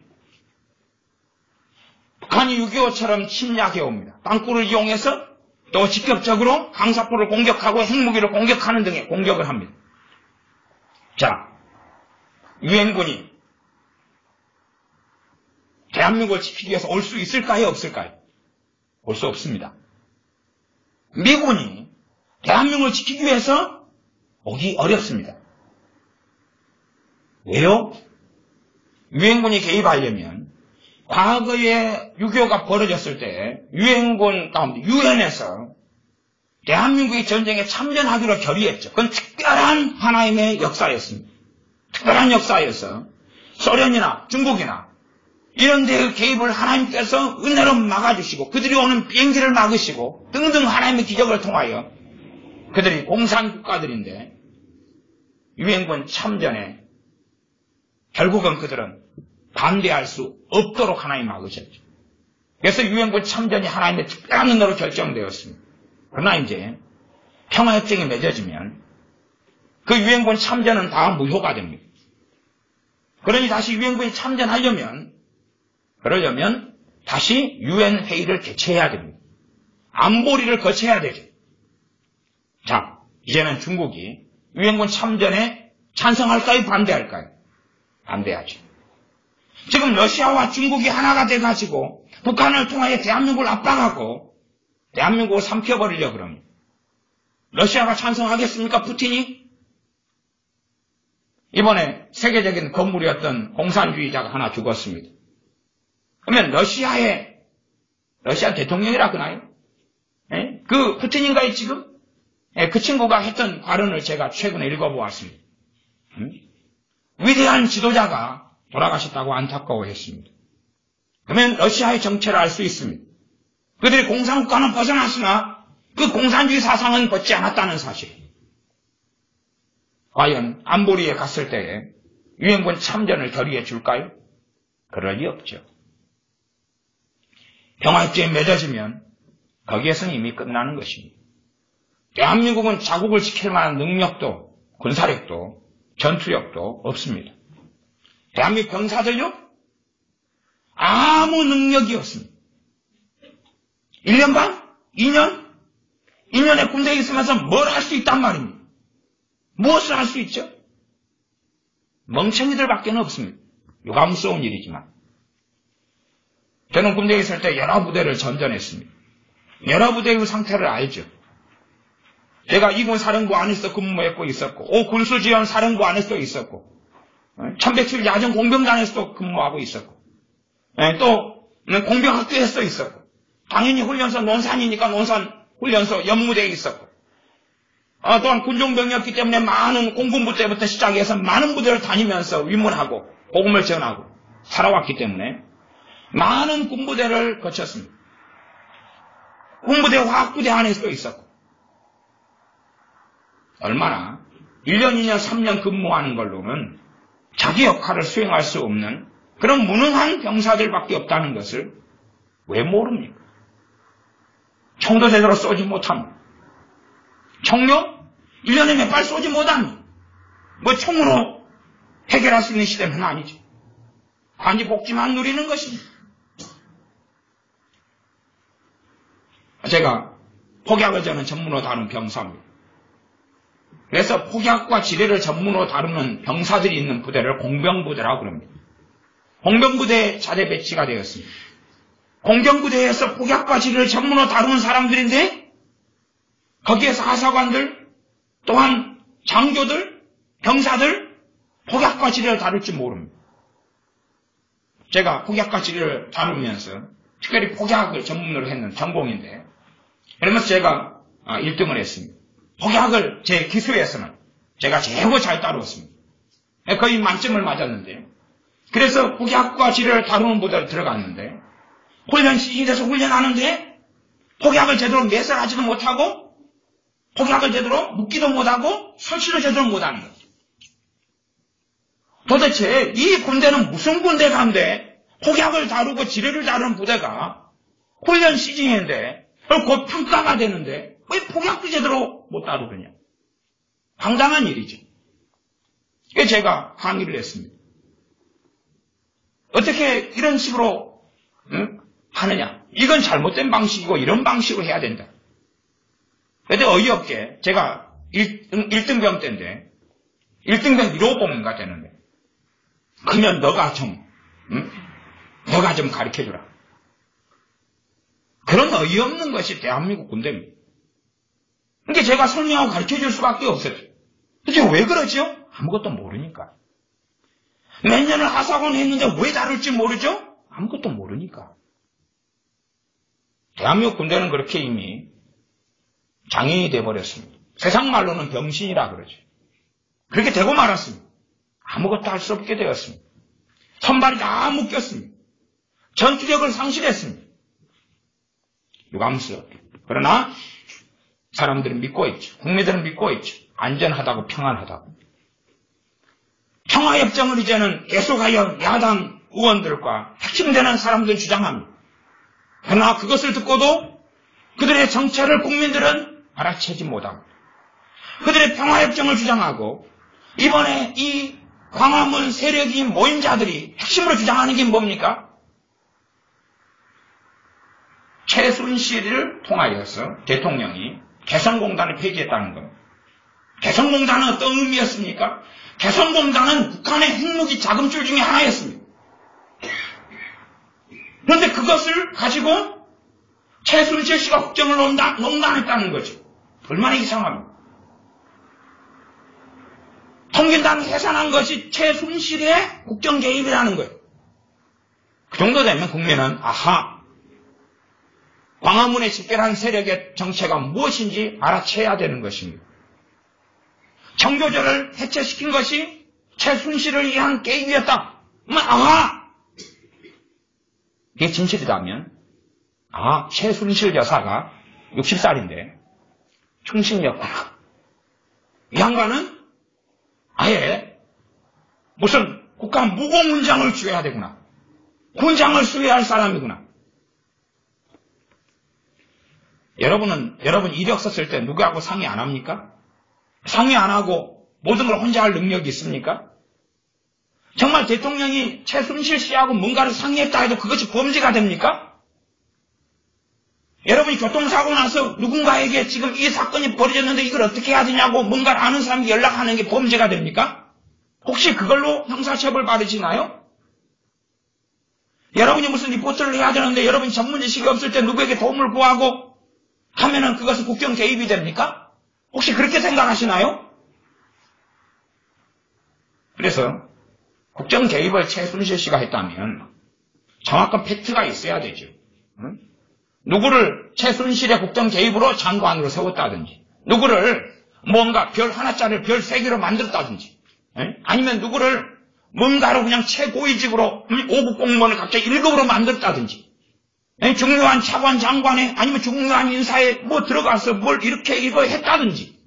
북한이 6.25처럼 침략해 옵니다. 땅굴을 이용해서 또 직접적으로 강사포를 공격하고 핵무기를 공격하는 등의 공격을 합니다. 자, 유엔군이 대한민국을 지키기 위해서 올 수 있을까요? 없을까요? 올 수 없습니다. 미군이 대한민국을 지키기 위해서 오기 어렵습니다. 왜요? 유엔군이 개입하려면 과거에 6.25가 벌어졌을 때 유엔군 가운데 유엔에서 대한민국이 전쟁에 참전하기로 결의했죠. 그건 특별한 하나님의 역사였습니다. 특별한 역사여서 소련이나 중국이나 이런 데의 개입을 하나님께서 은혜로 막아주시고 그들이 오는 비행기를 막으시고 등등 하나님의 기적을 통하여 그들이 공산 국가들인데 유엔군 참전에 결국은 그들은 반대할 수 없도록 하나님 막으셨죠. 그래서 유엔군 참전이 하나님의 특별한 은혜로 결정되었습니다. 그러나 이제 평화협정이 맺어지면 그 유엔군 참전은 다 무효가 됩니다. 그러니 다시 유엔군이 참전하려면 그러려면 다시 유엔 회의를 개최해야 됩니다. 안보리를 거쳐야 되죠. 자, 이제는 중국이 유엔군 참전에 찬성할까요? 반대할까요? 반대하죠. 지금 러시아와 중국이 하나가 돼가지고 북한을 통하여 대한민국을 압박하고 대한민국을 삼켜버리려고 그럽니다. 러시아가 찬성하겠습니까? 푸틴이? 이번에 세계적인 건물이었던 공산주의자가 하나 죽었습니다. 그러면 러시아 대통령이라 그나요? 예? 그 푸틴인가요 지금? 예, 그 친구가 했던 발언을 제가 최근에 읽어보았습니다. 위대한 지도자가 돌아가셨다고 안타까워했습니다. 그러면 러시아의 정체를 알 수 있습니다. 그들이 공산국가는 벗어났으나 그 공산주의 사상은 벗지 않았다는 사실. 과연 안보리에 갔을 때에 유엔군 참전을 결의해 줄까요? 그럴 리 없죠. 평화협정이 맺어지면 거기에서는 이미 끝나는 것입니다. 대한민국은 자국을 지킬 만한 능력도 군사력도 전투력도 없습니다. 대한민국 병사들요? 아무 능력이 없습니다. 1년 반? 2년? 1년에 군대에 있으면서 뭘 할 수 있단 말입니다. 무엇을 할 수 있죠? 멍청이들밖에 없습니다. 유감스러운 일이지만. 저는 군대에 있을 때 여러 부대를 전전했습니다. 여러 부대의 상태를 알죠. 제가 2군 사령부 안에서 근무했고 있었고 5군수 지원 사령부 안에서 있었고 1107 야전 공병단에서도 근무하고 있었고 또 공병학교에서 있었고 당연히 훈련소 논산이니까 논산 훈련소 연무대에 있었고 또한 군종병이었기 때문에 많은 공군부 때부터 시작해서 많은 부대를 다니면서 위문하고 복음을 전하고 살아왔기 때문에 많은 군부대를 거쳤습니다. 군부대 화학부대 안에서도 있었고 얼마나 1년, 2년, 3년 근무하는 걸로는 자기 역할을 수행할 수 없는 그런 무능한 병사들밖에 없다는 것을 왜 모릅니까? 총도 제대로 쏘지 못합니다. 총요? 1년에 몇 발 쏘지 못합니다. 뭐 총으로 해결할 수 있는 시대는 아니죠. 단지 복지만 누리는 것입니다. 제가 폭약을 저는 전문으로 다룬 병사입니다. 그래서 폭약과 지뢰를 전문으로 다루는 병사들이 있는 부대를 공병부대라고 그럽니다. 공병부대에 자대 배치가 되었습니다. 공병부대에서 폭약과 지뢰를 전문으로 다루는 사람들인데 거기에서 하사관들 또한 장교들 병사들 폭약과 지뢰를 다룰 줄 모릅니다. 제가 폭약과 지뢰를 다루면서 특별히 폭약을 전문으로 했는 전공인데 그러면서 제가 1등을 했습니다. 폭약을 제 기수에서는 제가 최고 잘 다루었습니다. 거의 만점을 맞았는데요. 그래서 폭약과 지뢰를 다루는 부대로 들어갔는데 훈련시설에서 훈련하는데 폭약을 제대로 매설하지도 못하고 폭약을 제대로 묶기도 못하고 설치도 제대로 못하는 거죠. 도대체 이 군대는 무슨 군대가인데 폭약을 다루고 지뢰를 다루는 부대가 훈련 시즌인데 곧 평가가 되는데 왜 폭약도 제대로 못 다루느냐. 황당한 일이죠. 그래서 제가 항의를 했습니다. 어떻게 이런 식으로 하느냐. 이건 잘못된 방식이고 이런 방식으로 해야 된다. 그런데 어이없게 제가 1등병 때인데 1등병 1호 뽑는가 되는데 그러면 너가 좀 가르쳐주라. 그런 어이없는 것이 대한민국 군대입니다. 그러니까 제가 설명하고 가르쳐줄 수밖에 없었죠. 도대체 왜 그러죠? 아무것도 모르니까. 몇 년을 하사관 했는데 왜 다룰지 모르죠? 아무것도 모르니까. 대한민국 군대는 그렇게 이미 장애인이 돼버렸습니다. 세상 말로는 병신이라 그러죠. 그렇게 되고 말았습니다. 아무것도 할 수 없게 되었습니다. 선발이 다 묶였습니다. 전투력을 상실했습니다. 유감스럽게. 그러나 사람들은 믿고 있죠. 국민들은 믿고 있죠. 안전하다고 평안하다고. 평화협정을 이제는 계속하여 야당 의원들과 핵심되는 사람들이 주장합니다. 그러나 그것을 듣고도 그들의 정체를 국민들은 알아채지 못합니다. 그들의 평화협정을 주장하고 이번에 이 광화문 세력이 모인 자들이 핵심으로 주장하는 게 뭡니까? 최순실을 통하여서 대통령이 개성공단을 폐기했다는 겁니다. 개성공단은 어떤 의미였습니까? 개성공단은 북한의 핵무기 자금줄 중에 하나였습니다. 그런데 그것을 가지고 최순실 씨가 국정을 농단했다는 거죠. 얼마나 이상합니까? 통gin단을 해산한 것이 최순실의 국정 개입이라는 거예요. 그 정도 되면 국민은 아하, 광화문에 집결한 세력의 정체가 무엇인지 알아채야 되는 것입니다. 청교조를 해체시킨 것이 최순실을 위한 게임이었다. 아하! 이게 진실이라면, 최순실 여사가 60살인데 충신이었구나. 이 양반은 아예 무슨 국가 무공훈장을 주어야 되구나. 훈장을 수여할 사람이구나. 여러분 이력 썼을 때 누구하고 상의 안 합니까? 상의 안 하고 모든 걸 혼자 할 능력이 있습니까? 정말 대통령이 최순실 씨하고 뭔가를 상의했다 해도 그것이 범죄가 됩니까? 여러분이 교통사고 나서 누군가에게 지금 이 사건이 벌어졌는데 이걸 어떻게 해야 되냐고 뭔가를 아는 사람이 연락하는 게 범죄가 됩니까? 혹시 그걸로 형사처벌 받으시나요? 여러분이 무슨 리포트를 해야 되는데 여러분이 전문 지식이 없을 때 누구에게 도움을 구하고 하면은 그것은 국정 개입이 됩니까? 혹시 그렇게 생각하시나요? 그래서 국정 개입을 최순실 씨가 했다면 정확한 팩트가 있어야 되죠. 누구를 최순실의 국정 개입으로 장관으로 세웠다든지, 누구를 뭔가 별 하나짜리 별 3개로 만들었다든지, 아니면 누구를 뭔가로 그냥 최고위직으로 5급 공무원을 갑자기 1급으로 만들었다든지, 중요한 차관 장관에 아니면 중요한 인사에 뭐 들어가서 뭘 이거 했다든지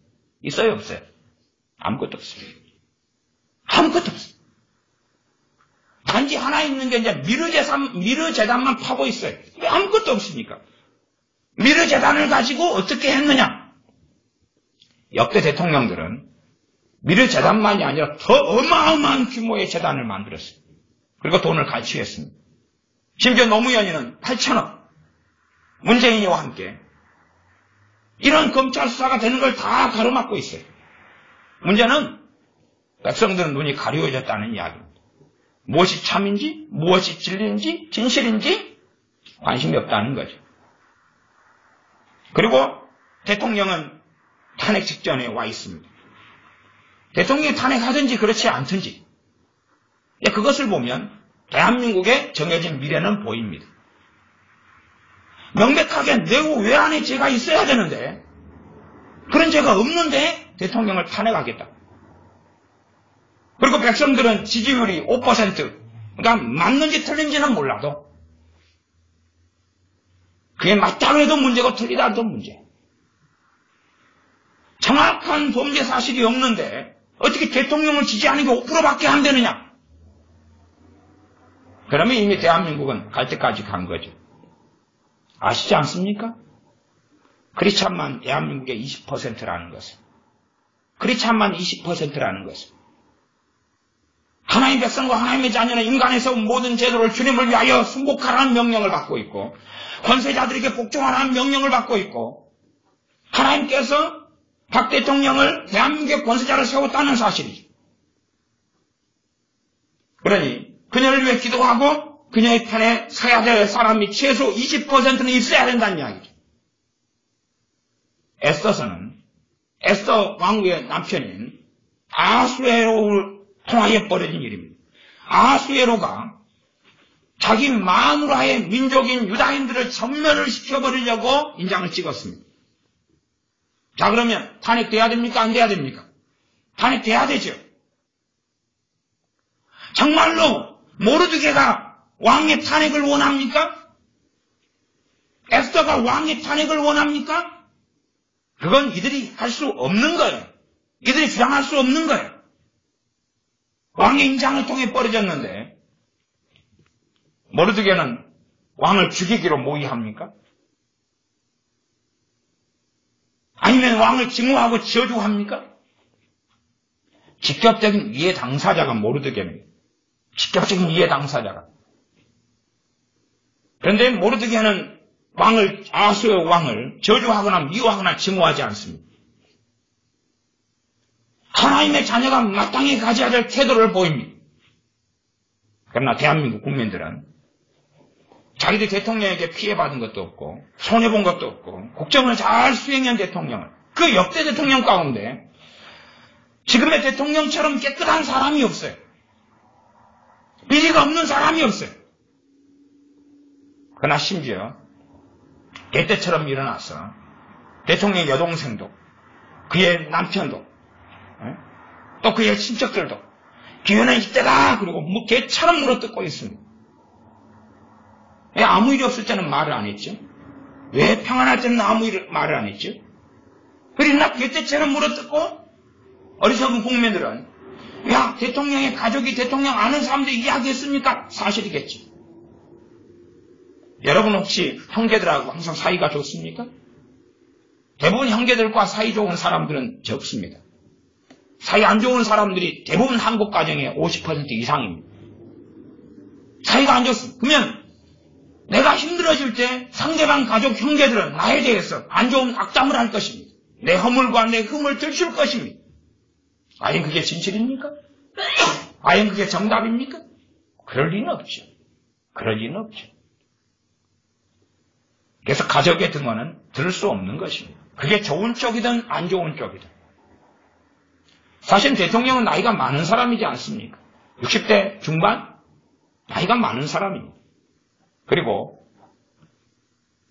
있어요, 없어요? 아무것도 없어요. 아무것도 없어요. 단지 하나 있는 게 이제 미르재단만 파고 있어요. 왜 아무것도 없습니까? 미르재단을 가지고 어떻게 했느냐? 역대 대통령들은 미르재단만이 아니라 더 어마어마한 규모의 재단을 만들었어요. 그리고 돈을 가치했습니다. 심지어 노무현이는 8천억, 문재인이와 함께 이런 검찰 수사가 되는 걸 다 가로막고 있어요. 문제는 백성들은 눈이 가려워졌다는 이야기입니다. 무엇이 참인지, 무엇이 진리인지, 진실인지 관심이 없다는 거죠. 그리고 대통령은 탄핵 직전에 와 있습니다. 대통령이 탄핵하든지 그렇지 않든지 그것을 보면 대한민국의 정해진 미래는 보입니다. 명백하게 내후 외환의 죄가 있어야 되는데 그런 죄가 없는데 대통령을 탄핵하겠다. 그리고 백성들은 지지율이 5%, 그러니까 맞는지 틀린지는 몰라도 그게 맞다고 해도 문제고 틀리다 해도 문제. 정확한 범죄 사실이 없는데 어떻게 대통령을 지지하는 게 5%밖에 안 되느냐? 그러면 이미 대한민국은 갈 때까지 간 거죠. 아시지 않습니까? 크리스찬만 대한민국의 20%라는 것을. 크리스찬만 20%라는 것을. 하나님의 백성과 하나님의 자녀는 인간에서 모든 제도를 주님을 위하여 순복하라는 명령을 받고 있고, 권세자들에게 복종하라는 명령을 받고 있고, 하나님께서 박 대통령을 대한민국의 권세자를 세웠다는 사실이죠. 그러니 그녀를 위해 기도하고 그녀의 편에 서야 될 사람이 최소 20%는 있어야 된다는 이야기죠. 에스더 왕후의 남편인 아수에로를 통하여 벌어진 일입니다. 아수에로가 자기 마누라의 민족인 유다인들을 전멸을 시켜버리려고 인장을 찍었습니다. 자, 그러면 탄핵돼야 됩니까? 안 돼야 됩니까? 탄핵돼야 되죠. 정말로 모르드게가 왕의 탄핵을 원합니까? 에스더가 왕의 탄핵을 원합니까? 그건 이들이 할 수 없는 거예요. 이들이 주장할 수 없는 거예요. 왕의 인장을 통해 벌어졌는데 모르드게는 왕을 죽이기로 모의합니까? 아니면 왕을 증오하고 저주합니까? 직접적인 이해 당사자가 모르드게입니다. 직접적인 이해 당사자가. 그런데 모르드게는 아수의 왕을 저주하거나 미워하거나 증오하지 않습니다. 하나님의 자녀가 마땅히 가져야 될 태도를 보입니다. 그러나 대한민국 국민들은 자기들 대통령에게 피해받은 것도 없고 손해본 것도 없고 국정을 잘 수행한 대통령을, 그 역대 대통령 가운데 지금의 대통령처럼 깨끗한 사람이 없어요. 비리가 없는 사람이 없어요. 그러나 심지어 개떼처럼 일어나서 대통령의 여동생도, 그의 남편도, 또 그의 친척들도 기회는 이때다 그리고 개처럼 물어뜯고 있습니다. 왜 아무 일이 없을 때는 말을 안 했죠? 왜 평안할 때는 아무 말을 안 했죠? 그러나 개떼처럼 물어뜯고 어리석은 국민들은 야, 대통령의 가족이 대통령 아는 사람들이 이야기했습니까? 사실이겠지. 여러분 혹시 형제들하고 항상 사이가 좋습니까? 대부분 형제들과 사이 좋은 사람들은 적습니다. 사이 안 좋은 사람들이 대부분 한국 가정의 50% 이상입니다. 사이가 안 좋습니다. 그러면 내가 힘들어질 때 상대방 가족 형제들은 나에 대해서 안 좋은 악담을 할 것입니다. 내 허물과 내 흠을 들킬 것입니다. 과연 그게 진실입니까? 과연 그게 정답입니까? 그럴 리는 없죠. 그럴 리는 없죠. 그래서 가족의 등원은 들을 수 없는 것입니다. 그게 좋은 쪽이든 안 좋은 쪽이든. 사실 대통령은 나이가 많은 사람이지 않습니까? 60대 중반? 나이가 많은 사람입니다. 그리고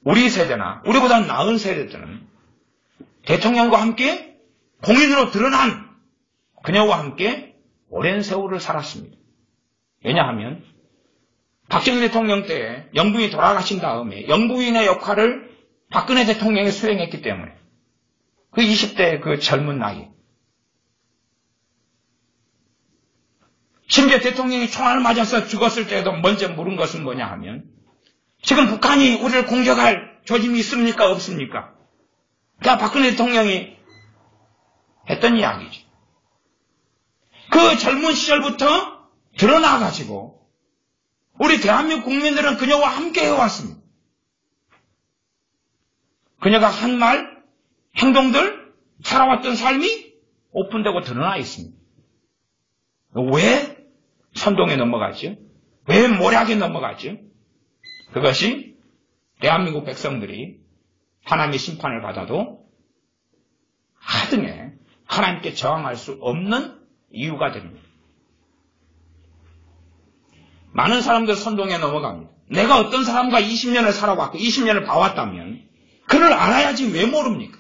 우리 세대나 우리보다 나은 세대들은 대통령과 함께 공인으로 드러난 그녀와 함께 오랜 세월을 살았습니다. 왜냐하면 박정희 대통령 때 영부인이 돌아가신 다음에 영부인의 역할을 박근혜 대통령이 수행했기 때문에 그 20대 그 젊은 나이, 심지어 대통령이 총알을 맞아서 죽었을 때도 먼저 물은 것은 뭐냐 하면 지금 북한이 우리를 공격할 조짐이 있습니까? 없습니까? 그러니까 박근혜 대통령이 했던 이야기죠. 그 젊은 시절부터 드러나가지고 우리 대한민국 국민들은 그녀와 함께 해왔습니다. 그녀가 한 말, 행동들, 살아왔던 삶이 오픈되고 드러나 있습니다. 왜 선동에 넘어가죠? 왜 모략에 넘어가죠? 그것이 대한민국 백성들이 하나님의 심판을 받아도 하등에 하나님께 저항할 수 없는 이유가 됩니다. 많은 사람들 선동에 넘어갑니다. 내가 어떤 사람과 20년을 살아왔고 20년을 봐왔다면 그를 알아야지 왜 모릅니까?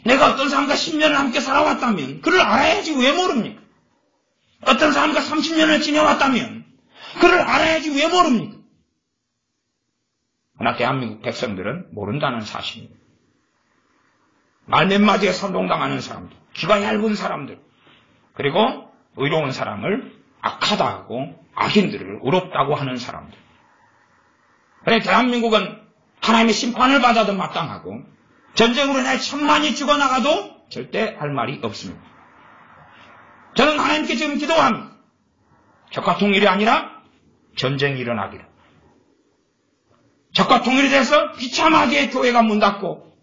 내가 어떤 사람과 10년을 함께 살아왔다면 그를 알아야지 왜 모릅니까? 어떤 사람과 30년을 지내왔다면 그를 알아야지 왜 모릅니까? 그러나 대한민국 백성들은 모른다는 사실입니다. 말 몇 마디에 선동당하는 사람들, 귀가 얇은 사람들, 그리고 의로운 사람을 악하다고 악인들을 의롭다고 하는 사람들. 그래 대한민국은 하나님의 심판을 받아도 마땅하고 전쟁으로 인해 천만이 죽어나가도 절대 할 말이 없습니다. 저는 하나님께 지금 기도합니다. 적과 통일이 아니라 전쟁이 일어나기를. 적과 통일이 돼서 비참하게 교회가 문 닫고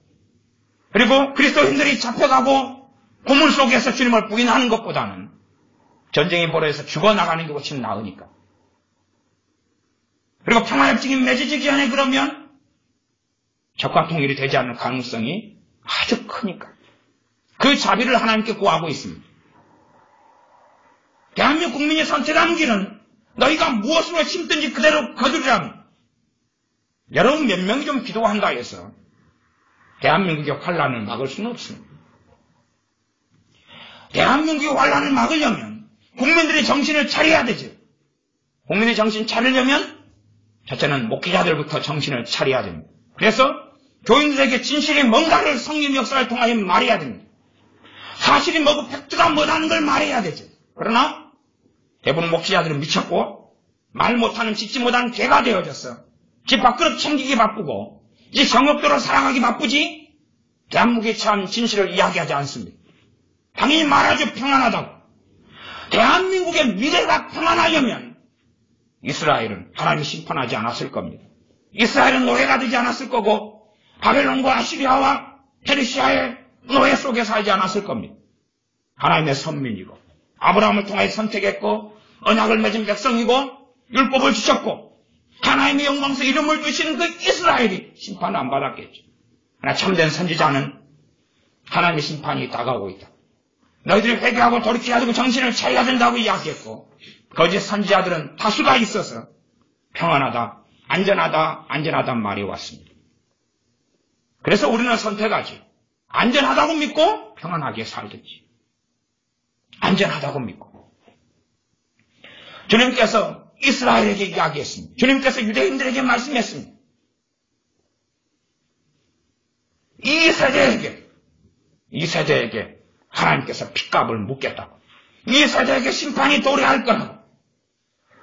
그리고 그리스도인들이 잡혀가고 고문 속에서 주님을 부인하는 것보다는 전쟁이 벌어져서 죽어나가는 게 훨씬 나으니까. 그리고 평화협정이 맺어지기 전에 그러면 적과 통일이 되지 않을 가능성이 아주 크니까. 그 자비를 하나님께 구하고 있습니다. 대한민국 국민이 선택하는 길은 너희가 무엇으로 심든지 그대로 거두리라면 여러분 몇 명이 좀 기도한다 해서 대한민국의 환란을 막을 수는 없습니다. 대한민국의 환란을 막으려면 국민들이 정신을 차려야 되죠. 국민이 정신 차리려면 첫째는 목회자들부터 정신을 차려야 됩니다. 그래서 교인들에게 진실이 뭔가를 성령 역사를 통하여 말해야 됩니다. 사실이 뭐고 팩트가 뭐라는 걸 말해야 되죠. 그러나 대부분 목회자들은 미쳤고 말 못하는 짖지 못하는 개가 되어졌어. 집 밥그릇 챙기기 바쁘고 이제 정욕도로 살아가기 바쁘지 대한민국에 처한 진실을 이야기하지 않습니다. 당연히 말하죠. 평안하다고. 대한민국의 미래가 평안하려면 이스라엘은 하나님이 심판하지 않았을 겁니다. 이스라엘은 노예가 되지 않았을 거고 바벨론과 아시리아와 페르시아의 노예 속에 살지 않았을 겁니다. 하나님의 선민이고 아브라함을 통하여 선택했고 언약을 맺은 백성이고 율법을 주셨고 하나님의 영광서 이름을 주시는 그 이스라엘이 심판을 안 받았겠죠. 그러나 참된 선지자는 하나님의 심판이 다가오고 있다. 너희들이 회개하고 돌이켜야 되고 정신을 차려야 된다고 이야기했고 거짓 선지자들은 다수가 있어서 평안하다, 안전하다 말이 왔습니다. 그래서 우리는 선택하지. 안전하다고 믿고 평안하게 살든지. 안전하다고 믿고. 주님께서 이스라엘에게 이야기했습니다. 주님께서 유대인들에게 말씀했습니다. 이 세대에게 하나님께서 핏값을 묻겠다고. 이 세대에게 심판이 도래할 거라고.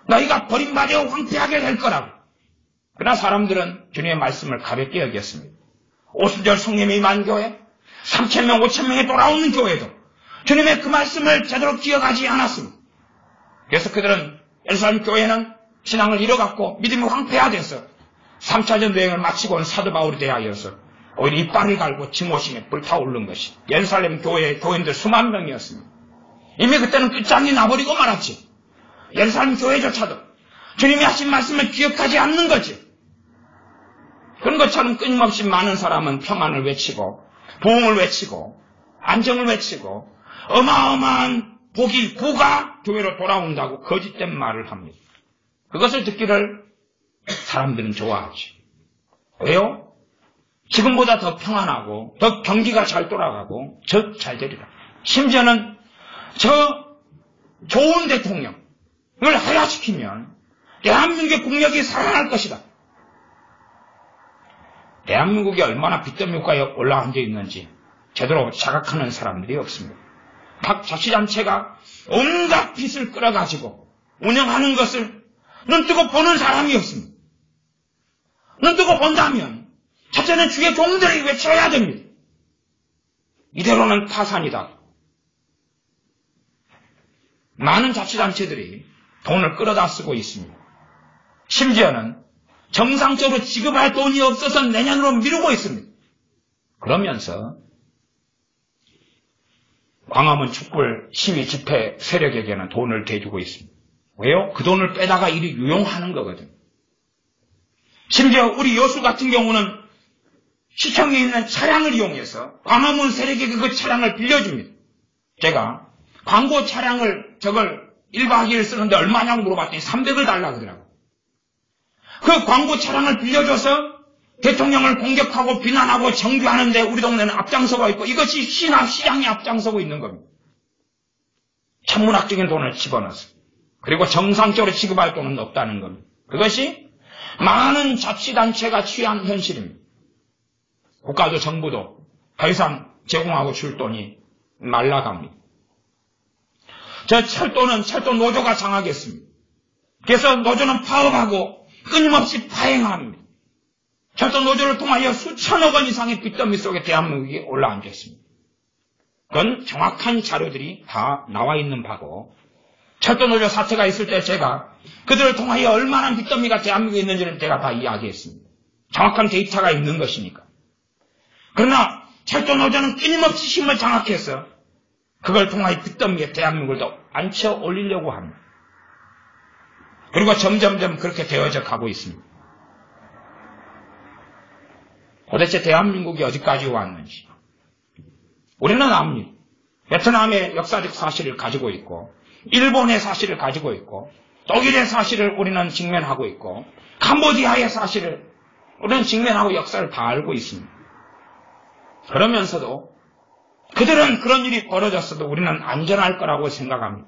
너희가 버림받아 황폐하게 될 거라고. 그러나 사람들은 주님의 말씀을 가볍게 여겼습니다. 오순절 성령이 임한 교회, 3,000명, 5,000명이 돌아오는 교회도 주님의 그 말씀을 제대로 기억하지 않았습니다. 그래서 그들은 예루살렘 교회는 신앙을 잃어갔고 믿음이 황폐화돼서 3차전 여행을 마치고 온 사도 바울에 대하여서 오히려 이빨을 갈고 증오심에 불타오른 것이 예루살렘 교회의 교인들 수만 명이었습니다. 이미 그때는 끝장이 나버리고 말았지. 예루살렘 교회조차도 주님이 하신 말씀을 기억하지 않는 거지. 그런 것처럼 끊임없이 많은 사람은 평안을 외치고 부흥을 외치고 안정을 외치고 어마어마한 부가 교회로 돌아온다고 거짓된 말을 합니다. 그것을 듣기를 사람들은 좋아하지. 왜요? 지금보다 더 평안하고 더 경기가 잘 돌아가고 더 잘 되리라. 심지어는 저 좋은 대통령을 하야시키면 대한민국의 국력이 살아날 것이다. 대한민국이 얼마나 빚더미 국가에 올라앉아 있는지 제대로 자각하는 사람들이 없습니다. 각 자치단체가 온갖 빚을 끌어가지고 운영하는 것을 눈뜨고 보는 사람이 없습니다. 눈뜨고 본다면 첫째는 주의 종들이 외쳐야 됩니다. 이대로는 파산이다. 많은 자치단체들이 돈을 끌어다 쓰고 있습니다. 심지어는 정상적으로 지급할 돈이 없어서 내년으로 미루고 있습니다. 그러면서 광화문 촛불 시위 집회 세력에게는 돈을 대주고 있습니다. 왜요? 그 돈을 빼다가 일이 유용하는 거거든요. 심지어 우리 여수 같은 경우는 시청에 있는 차량을 이용해서 광화문 세력에게 그 차량을 빌려줍니다. 제가 광고 차량을 저걸 1박 2일 쓰는데 얼마냐고 물어봤더니 300을 달라 그러더라고요. 그 광고 차량을 빌려줘서 대통령을 공격하고 비난하고 정죄하는데 우리 동네는 앞장서고 있고 이것이 시장이 앞장서고 있는 겁니다. 천문학적인 돈을 집어넣어서 그리고 정상적으로 지급할 돈은 없다는 겁니다. 그것이 많은 자치단체가 취한 현실입니다. 국가도 정부도 더 이상 제공하고 줄 돈이 말라갑니다. 저 철도는 철도 노조가 장악했습니다. 그래서 노조는 파업하고 끊임없이 파행합니다. 철도 노조를 통하여 수천억 원 이상의 빚더미 속에 대한민국이 올라앉았습니다. 그건 정확한 자료들이 다 나와 있는 바고, 철도 노조 사태가 있을 때 제가 그들을 통하여 얼마나 빚더미가 대한민국에 있는지를 제가 다 이야기했습니다. 정확한 데이터가 있는 것이니까. 그러나 철도 노조는 끊임없이 힘을 장악해서 그걸 통하여 빚더미에 대한민국을 더 앉혀 올리려고 합니다. 그리고 점점점 그렇게 되어져 가고 있습니다. 도대체 대한민국이 어디까지 왔는지. 우리는 압니다. 베트남의 역사적 사실을 가지고 있고, 일본의 사실을 가지고 있고, 독일의 사실을 우리는 직면하고 있고, 캄보디아의 사실을 우리는 직면하고 역사를 다 알고 있습니다. 그러면서도 그들은 그런 일이 벌어졌어도 우리는 안전할 거라고 생각합니다.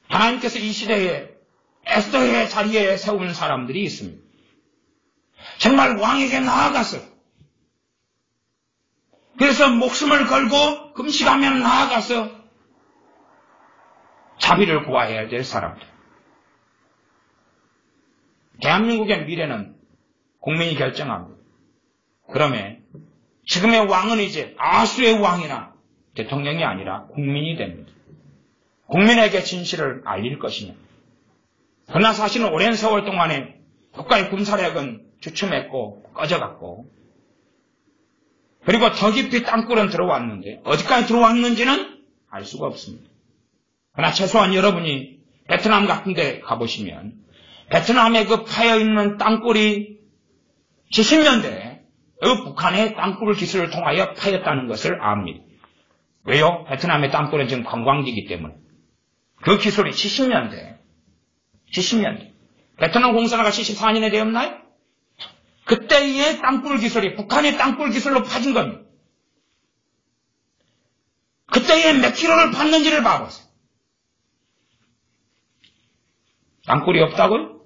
하나님께서 이 시대에 에스더의 자리에 세운 사람들이 있습니다. 정말 왕에게 나아가서, 그래서 목숨을 걸고 금식하며 나아가서 자비를 구해야 될 사람들. 대한민국의 미래는 국민이 결정합니다. 그러면 지금의 왕은 이제 아수의 왕이나 대통령이 아니라 국민이 됩니다. 국민에게 진실을 알릴 것이냐. 그러나 사실은 오랜 세월 동안에 국가의 군사력은 주춤했고 꺼져갔고, 그리고 더 깊이 땅굴은 들어왔는데 어디까지 들어왔는지는 알 수가 없습니다. 그러나 최소한 여러분이 베트남 같은 데 가보시면 베트남의 그 파여있는 땅굴이 70년대에 그 북한의 땅굴 기술을 통하여 파였다는 것을 압니다. 왜요? 베트남의 땅굴은 지금 관광지이기 때문에. 그 기술이 70년대. 베트남 공산화가 74년에 되었나요? 그때의 땅굴 기술이 북한의 땅굴 기술로 파진 겁니다. 그때에 몇 킬로를 팠는지를 봐보세요. 땅굴이 없다고요?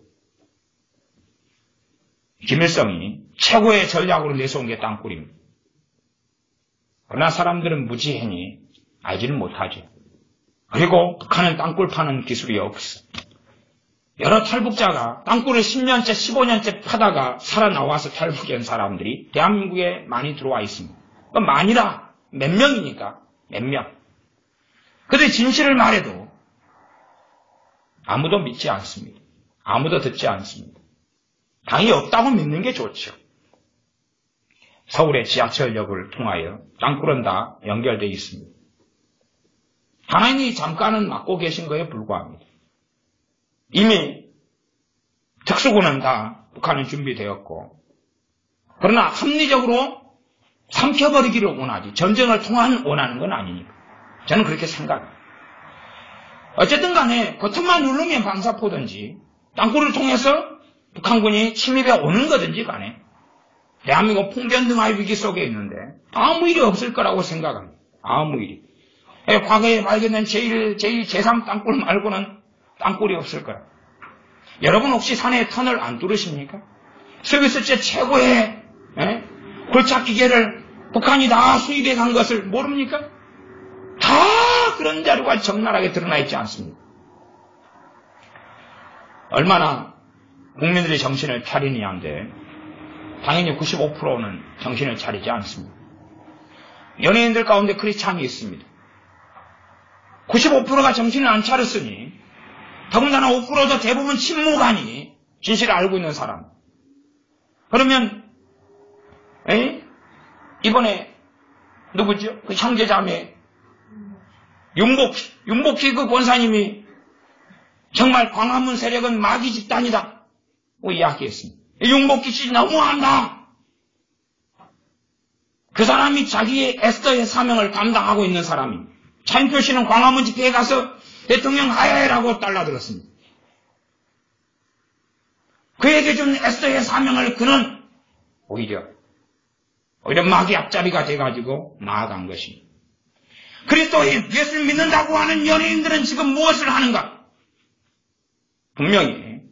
김일성이 최고의 전략으로 내세운 게 땅굴입니다. 그러나 사람들은 무지하니 알지는 못하죠. 그리고 북한은 땅굴 파는 기술이 없어. 여러 탈북자가 땅굴을 10년째, 15년째 파다가 살아나와서 탈북한 사람들이 대한민국에 많이 들어와 있습니다. 많이라 몇 명이니까 몇 명. 그런데 진실을 말해도 아무도 믿지 않습니다. 아무도 듣지 않습니다. 당이 없다고 믿는 게 좋죠. 서울의 지하철역을 통하여 땅굴은 다 연결되어 있습니다. 하나님이 잠깐은 막고 계신 거에 불과합니다. 이미 특수군은 다 북한은 준비되었고, 그러나 합리적으로 삼켜버리기를 원하지 전쟁을 원하는 건 아니니까 저는 그렇게 생각합니다. 어쨌든 간에 겉만 누르면 방사포든지 땅굴을 통해서 북한군이 침입해 오는 거든지 간에 대한민국 풍변등화의 위기 속에 있는데 아무 일이 없을 거라고 생각합니다. 아무 일이. 과거에 발견된 제1, 제3 땅굴 말고는 땅굴이 없을 거라. 여러분 혹시 산에 터널 안 뚫으십니까? 서비스제 최고의 골차 기계를 북한이 다 수입해 간 것을 모릅니까? 다 그런 자료가 적나라하게 드러나 있지 않습니까? 얼마나 국민들이 정신을 차리느냐인데 당연히 95%는 정신을 차리지 않습니다. 연예인들 가운데 크리스찬이 있습니다. 95%가 정신을 안 차렸으니 더군다나 5%도 대부분 침묵하니 진실을 알고 있는 사람. 그러면 이번에 누구죠? 그 형제자매 윤복희 그 권사님이 정말 광화문 세력은 마귀 집단이다 이야기했습니다. 윤복희 씨 너무한다. 그 사람이 자기의 에스더의 사명을 감당하고 있는 사람입니다. 차인표 씨는 광화문 집회에 가서 대통령 하야해라고 달라들었습니다. 그에게 준 에스더의 사명을 그는 오히려 마귀 앞잡이가 돼가지고 나아간 것입니다. 그리스도인 예수를 믿는다고 하는 연예인들은 지금 무엇을 하는가? 분명히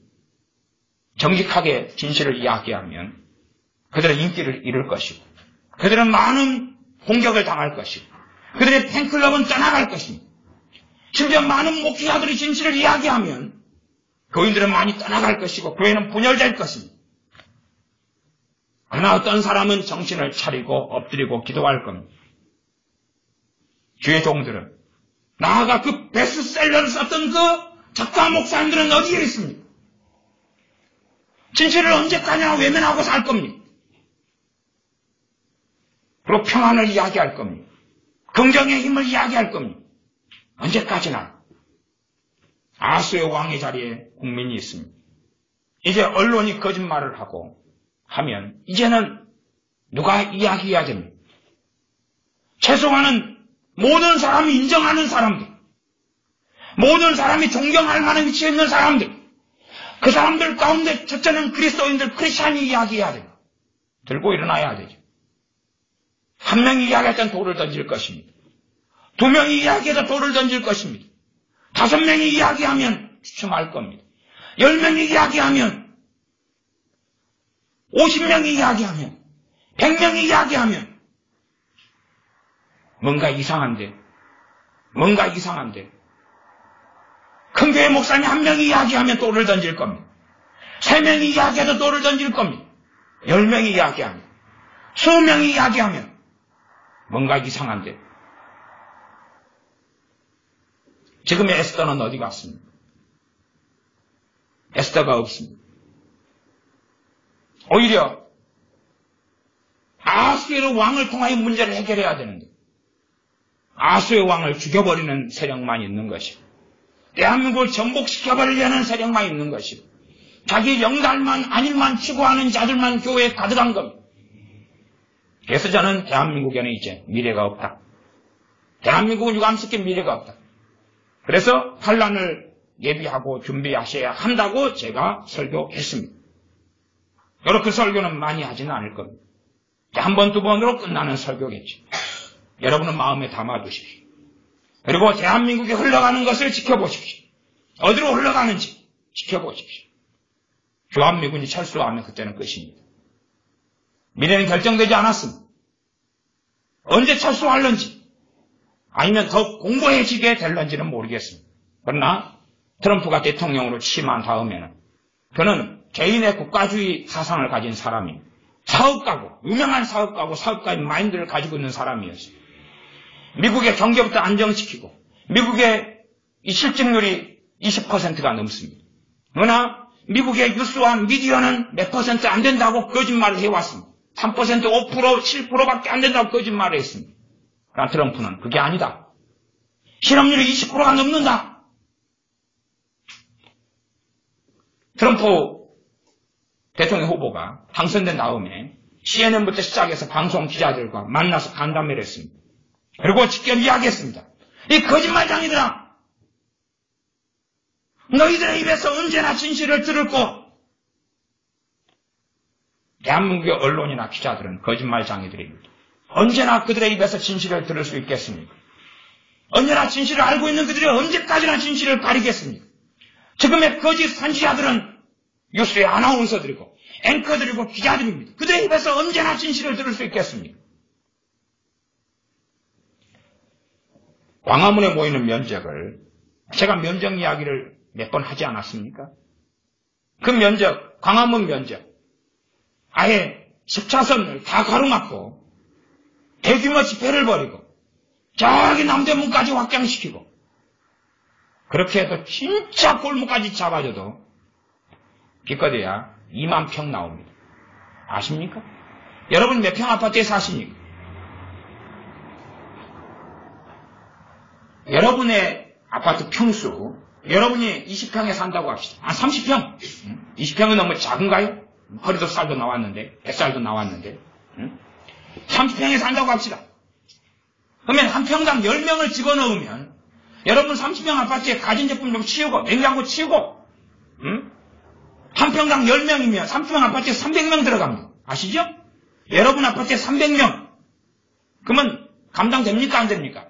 정직하게 진실을 이야기하면 그들은 인기를 잃을 것이고 그들은 많은 공격을 당할 것이고 그들의 팬클럽은 떠나갈 것입니다. 심지어 많은 목회자들이 진실을 이야기하면 교인들은 많이 떠나갈 것이고 교회는 분열될 것입니다. 그러나 어떤 사람은 정신을 차리고 엎드리고 기도할 겁니다. 주의 종들은 나아가 그 베스트셀러를 썼던 그 작가 목사님들은 어디에 있습니까? 진실을 언제까지나 외면하고 살 겁니까? 그리고 평안을 이야기할 겁니다. 긍정의 힘을 이야기할 겁니다. 언제까지나 아수의 왕의 자리에 국민이 있습니다. 이제 언론이 거짓말을 하고 하면 이제는 누가 이야기해야 됩니까? 최소한은 모든 사람이 인정하는 사람들, 모든 사람이 존경할 만한 위치에 있는 사람들, 그 사람들 가운데 첫째는 그리스도인들, 크리스찬이 이야기해야 됩니다. 들고 일어나야 되죠. 한 명이 이야기할 땐 돌을 던질 것입니다. 두 명이 이야기해서 돌을 던질 것입니다. 5명이 이야기하면 주춤할 겁니다. 10명이 이야기하면, 50명이 이야기하면, 100명이 이야기하면 뭔가 이상한데 큰 교회 목사님 1명이 이야기하면 돌을 던질 겁니다. 3명이 이야기해도 돌을 던질 겁니다. 10명이 이야기하면, 20명이 이야기하면 뭔가 이상한데 지금의 에스더는 어디 갔습니까? 에스더가 없습니다. 오히려 아수의 왕을 통하여 문제를 해결해야 되는데 아수의 왕을 죽여버리는 세력만 있는 것이고 대한민국을 정복시켜버리려는 세력만 있는 것이고 자기 영달만 안일만 추구하는 자들만 교회에 가득한 겁니다. 그래서 저는 대한민국에는 이제 미래가 없다. 대한민국은 유감스럽게 미래가 없다. 그래서 환란을 예비하고 준비하셔야 한다고 제가 설교했습니다. 여러분 그 설교는 많이 하지는 않을 겁니다. 한 번, 두 번으로 끝나는 설교겠죠. 여러분은 마음에 담아두십시오. 그리고 대한민국이 흘러가는 것을 지켜보십시오. 어디로 흘러가는지 지켜보십시오. 주한미군이 철수하면 그때는 끝입니다. 미래는 결정되지 않았습니다. 언제 철수할런지 아니면 더 공고해지게 될런지는 모르겠습니다. 그러나 트럼프가 대통령으로 취임한 다음에는 그는 개인의 국가주의 사상을 가진 사람입니다. 사업가고 유명한 사업가고 사업가의 마인드를 가지고 있는 사람이었어요. 미국의 경제부터 안정시키고 미국의 이 실직률이 20%가 넘습니다. 그러나 미국의 뉴스와 미디어는 몇 퍼센트 안 된다고 거짓말을 해왔습니다. 3%, 5%, 7%밖에 안 된다고 거짓말을 했습니다. 그러나 트럼프는 그게 아니다. 실업률이 20%가 넘는다. 트럼프 대통령 후보가 당선된 다음에 CNN부터 시작해서 방송 기자들과 만나서 간담회를 했습니다. 그리고 직접 이야기했습니다. 이 거짓말장이들아, 너희들의 입에서 언제나 진실을 들을 거. 대한민국의 언론이나 기자들은 거짓말장이들입니다. 언제나 그들의 입에서 진실을 들을 수 있겠습니까? 언제나 진실을 알고 있는 그들이 언제까지나 진실을 가리겠습니까? 지금의 거짓 선지자들은 뉴스의 아나운서들이고 앵커들이고 기자들입니다. 그들의 입에서 언제나 진실을 들을 수 있겠습니까? 광화문에 모이는 면적을 제가 면적 이야기를 몇 번 하지 않았습니까? 그 면적, 광화문 면적 아예 10차선을 다 가로막고 대규모 집회를 벌이고 저기 남대문까지 확장시키고 그렇게 해도 진짜 골목까지 잡아줘도 기껏해야 2만 평 나옵니다. 아십니까? 여러분 몇 평 아파트에 사십니까? 여러분의 아파트 평수, 여러분이 20평에 산다고 합시다. 30평. 20평은 너무 작은가요? 허리도 살도 나왔는데, 뱃살도 나왔는데. 30평에 산다고 합시다. 그러면 한 평당 10명을 집어넣으면 여러분 30평 아파트에 가전제품 좀 치우고 냉장고 치우고 한 평당 10명이면 30평 아파트에 300명 들어갑니다. 아시죠? 여러분 아파트에 300명. 그러면 감당됩니까? 안 됩니까?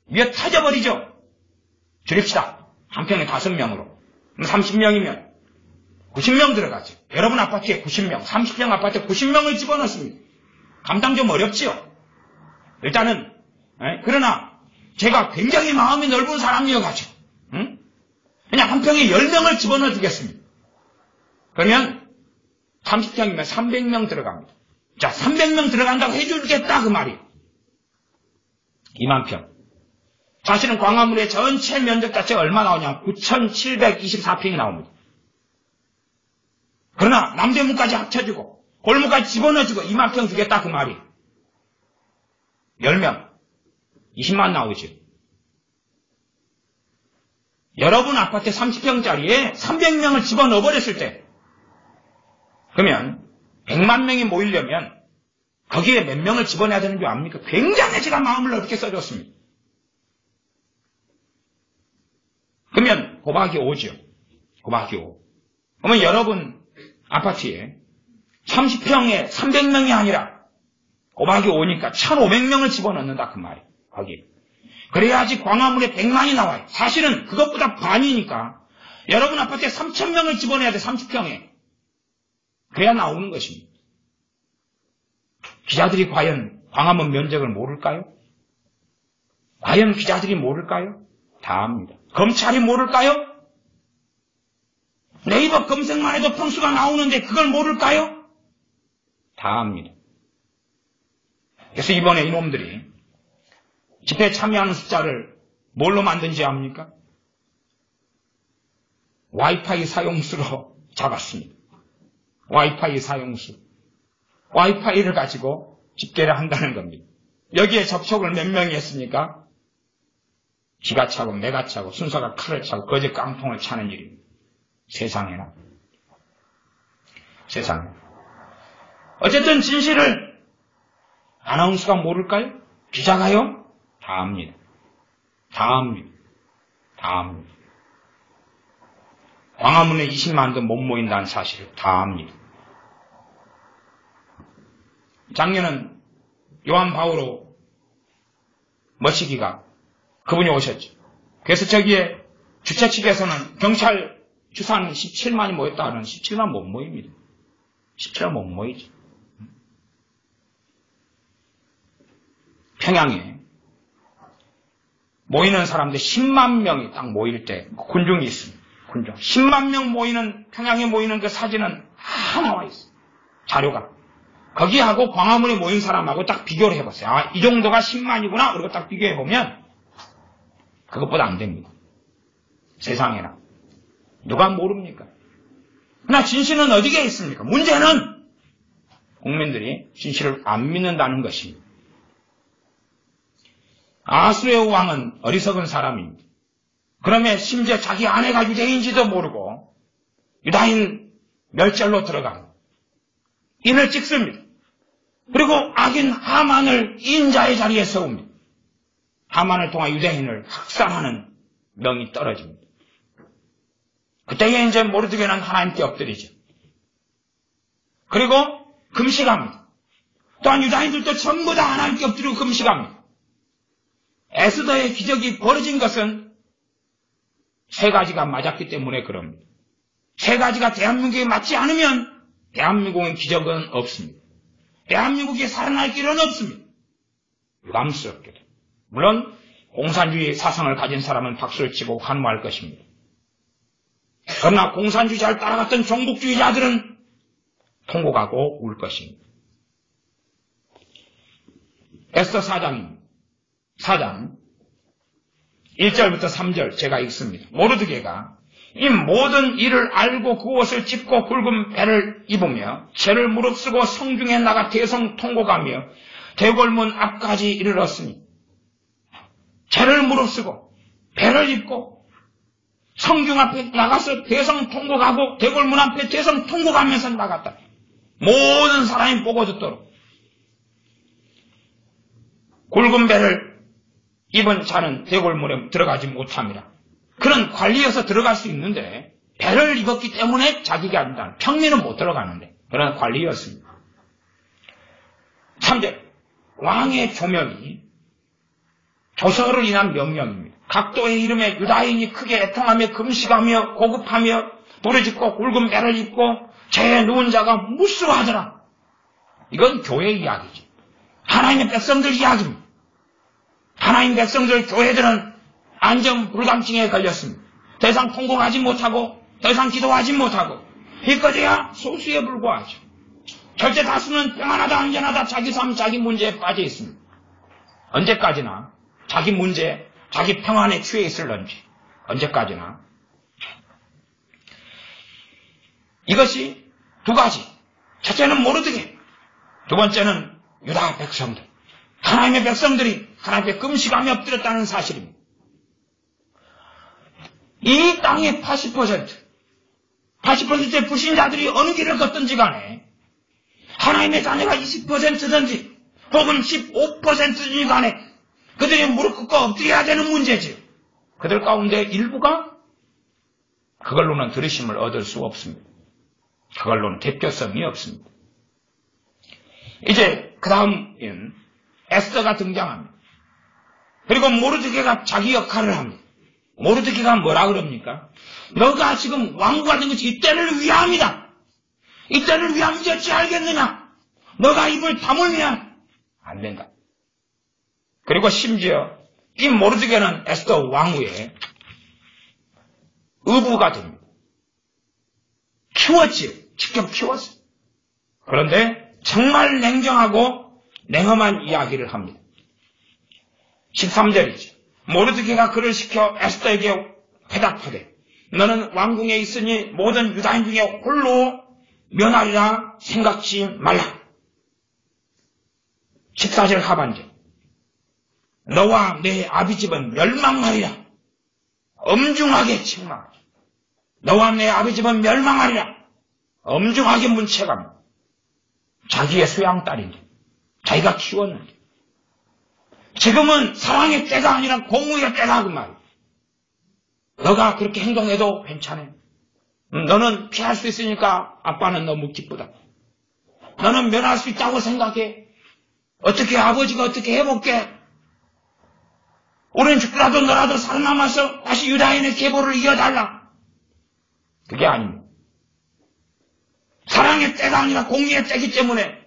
위에 터져버리죠? 줄입시다. 한 평에 5명으로. 그럼 30명이면 90명 들어가죠. 여러분 아파트에 90명, 30평 아파트에 90명을 집어넣습니다. 감당 좀 어렵지요? 일단은, 그러나 제가 굉장히 마음이 넓은 사람이어가지고, 응? 그냥 한 평에 10명을 집어넣어 주겠습니다. 그러면 30평이면 300명 들어갑니다. 자, 300명 들어간다고 해주겠다, 그 말이에요. 2만 평. 사실은 광화문의 전체 면적 자체가 얼마 나오냐? 9,724평이 나옵니다. 그러나 남대문까지 합쳐주고 골목까지 집어넣어주고 2만 평 주겠다, 그 말이에요. 10명. 20만 나오죠. 여러분 아파트 30평짜리에 300명을 집어넣어버렸을 때, 그러면 100만 명이 모이려면 거기에 몇 명을 집어내야 되는 줄 압니까? 굉장히 제가 마음을 어렵게 써줬습니다. 그러면 곱하기 5죠. 곱하기 5. 그러면 여러분 아파트에 30평에 300명이 아니라 곱하기 5니까 1,500명을 집어넣는다, 그 말이에요. 거기. 그래야지 광화문에 100만이 나와요. 사실은 그것보다 반이니까 여러분 아파트에 3,000명을 집어내야 돼, 30평에. 그래야 나오는 것입니다. 기자들이 과연 광화문 면적을 모를까요? 과연 기자들이 모를까요? 다 압니다. 검찰이 모를까요? 네이버 검색만 해도 평수가 나오는데 그걸 모를까요? 다 압니다. 그래서 이번에 이놈들이 집회에 참여하는 숫자를 뭘로 만든지 압니까? 와이파이 사용수로 잡았습니다. 와이파이 사용수. 와이파이를 가지고 집계를 한다는 겁니다. 여기에 접촉을 몇 명이 했습니까? 기가 차고 매가 차고 순서가 칼을 차고 거짓 깡통을 차는 일입니다. 세상에나. 세상에. 어쨌든 진실을 아나운서가 모를까요? 기자가요? 다 압니다. 다 압니다. 다 압니다. 광화문에 20만도 못 모인다는 사실을 다 압니다. 작년은 요한 바오로 머시기가 그분이 오셨죠. 그래서 저기에 주최 측에서는 경찰 주사는 17만이 모였다 하는 17만 못 모입니다. 17만 못 모이죠. 평양에 모이는 사람들 10만 명이 딱 모일 때 군중이 있습니다. 군중. 10만 명 모이는, 평양에 모이는 그 사진은 다 나와 있어요. 자료가. 거기하고 광화문에 모인 사람하고 딱 비교를 해봤어요. 아, 이 정도가 10만이구나. 그리고 딱 비교해보면 그것보다 안 됩니다. 세상에나. 누가 모릅니까? 그러나 진실은 어디에 있습니까? 문제는 국민들이 진실을 안 믿는다는 것입니다. 아수의 왕은 어리석은 사람입니다. 그러면 심지어 자기 아내가 유대인지도 모르고 유다인 멸절로 들어갑니다. 인을 찍습니다. 그리고 악인 하만을 인자의 자리에 세웁니다. 하만을 통해 유대인을 학살하는 명이 떨어집니다. 그때에 이제 모르드게는 하나님께 엎드리죠. 그리고 금식합니다. 또한 유다인들도 전부 다 하나님께 엎드리고 금식합니다. 에스더의 기적이 벌어진 것은 세 가지가 맞았기 때문에 그럽니다. 세 가지가 대한민국에 맞지 않으면 대한민국의 기적은 없습니다. 대한민국이 살아날 길은 없습니다. 유감스럽게도. 물론 공산주의 사상을 가진 사람은 박수를 치고 환호할 것입니다. 그러나 공산주의자를 따라갔던 종북주의자들은 통곡하고 울 것입니다. 에스더 4장입니다. 4장 1절부터 3절 제가 읽습니다. 모르드게가 이 모든 일을 알고 그옷을 찢고 굵은 배를 입으며 죄를 무릅쓰고 성중에 나가 대성 통곡하며 대궐문 앞까지 이르렀으니 죄를 무릅쓰고 배를 입고 성중 앞에 나가서 대성 통곡하고 대궐문 앞에 대성 통곡하면서 나갔다. 모든 사람이 보고 듣도록. 굵은 배를 입은 자는 대궐문에 들어가지 못합니다. 그는 관리여서 들어갈 수 있는데 배를 입었기 때문에 자기가 아니다. 평민은 못 들어가는데 그런 관리였습니다. 3절 왕의 조명이 조서를 인한 명령입니다. 각도의 이름에 유다인이 크게 애통하며 금식하며 고급하며 부르짖고 굵은 배를 입고 죄에 누운 자가 무수하더라. 이건 교회 이야기죠. 하나님의 백성들 이야기입니다. 하나님 백성들, 교회들은 안전불감증에 걸렸습니다. 더 이상 통곡하지 못하고 더 이상 기도하지 못하고 이거지야 소수에 불과하죠. 절대 다수는 평안하다, 안전하다, 자기 삶, 자기 문제에 빠져 있습니다. 언제까지나 자기 문제, 자기 평안에 취해 있을런지 언제까지나. 이것이 두 가지. 첫째는 모르드게, 두 번째는 유다 백성들. 하나님의 백성들이 하나님께 금식하며 엎드렸다는 사실입니다. 이 땅의 80%의 불신자들이 어느 길을 걷든지 간에 하나님의 자녀가 20%든지 혹은 15%든지 간에 그들이 무릎 꿇고 엎드려야 되는 문제지. 그들 가운데 일부가 그걸로는 들으심을 얻을 수 없습니다. 그걸로는 대표성이 없습니다. 이제 그 다음엔 에스더가 등장합니다. 그리고 모르드게가 자기 역할을 합니다. 모르드게가 뭐라 그럽니까? 너가 지금 왕후가 된 것이 이때를 위함이다. 이때를 위함이지 어찌 알겠느냐? 너가 입을 다물면 안 된다. 그리고 심지어 이 모르드게는 에스더 왕후의 의부가 됩니다. 키웠지요. 직접 키웠어요. 그런데 정말 냉정하고 냉엄한 이야기를 합니다. 13절이죠. 모르드게가 그를 시켜 에스더에게 대답하되 너는 왕궁에 있으니 모든 유다인 중에 홀로 면하리라 생각지 말라. 14절 하반절. 너와 내 아비집은 멸망하리라. 엄중하게 책망하라. 너와 내 아비집은 멸망하리라. 엄중하게 문책합니다. 자기의 수양딸인데, 자기가 키웠는데. 지금은 사랑의 때가 아니라 공의의 때다 그 말이야. 너가 그렇게 행동해도 괜찮아. 너는 피할 수 있으니까 아빠는 너무 기쁘다. 너는 면할 수 있다고 생각해. 어떻게 아버지가 어떻게 해볼게. 우리는 죽더라도 너라도 살아남아서 다시 유다인의 계보를 이어달라. 그게 아닙니다. 사랑의 때가 아니라 공의의 때이기 때문에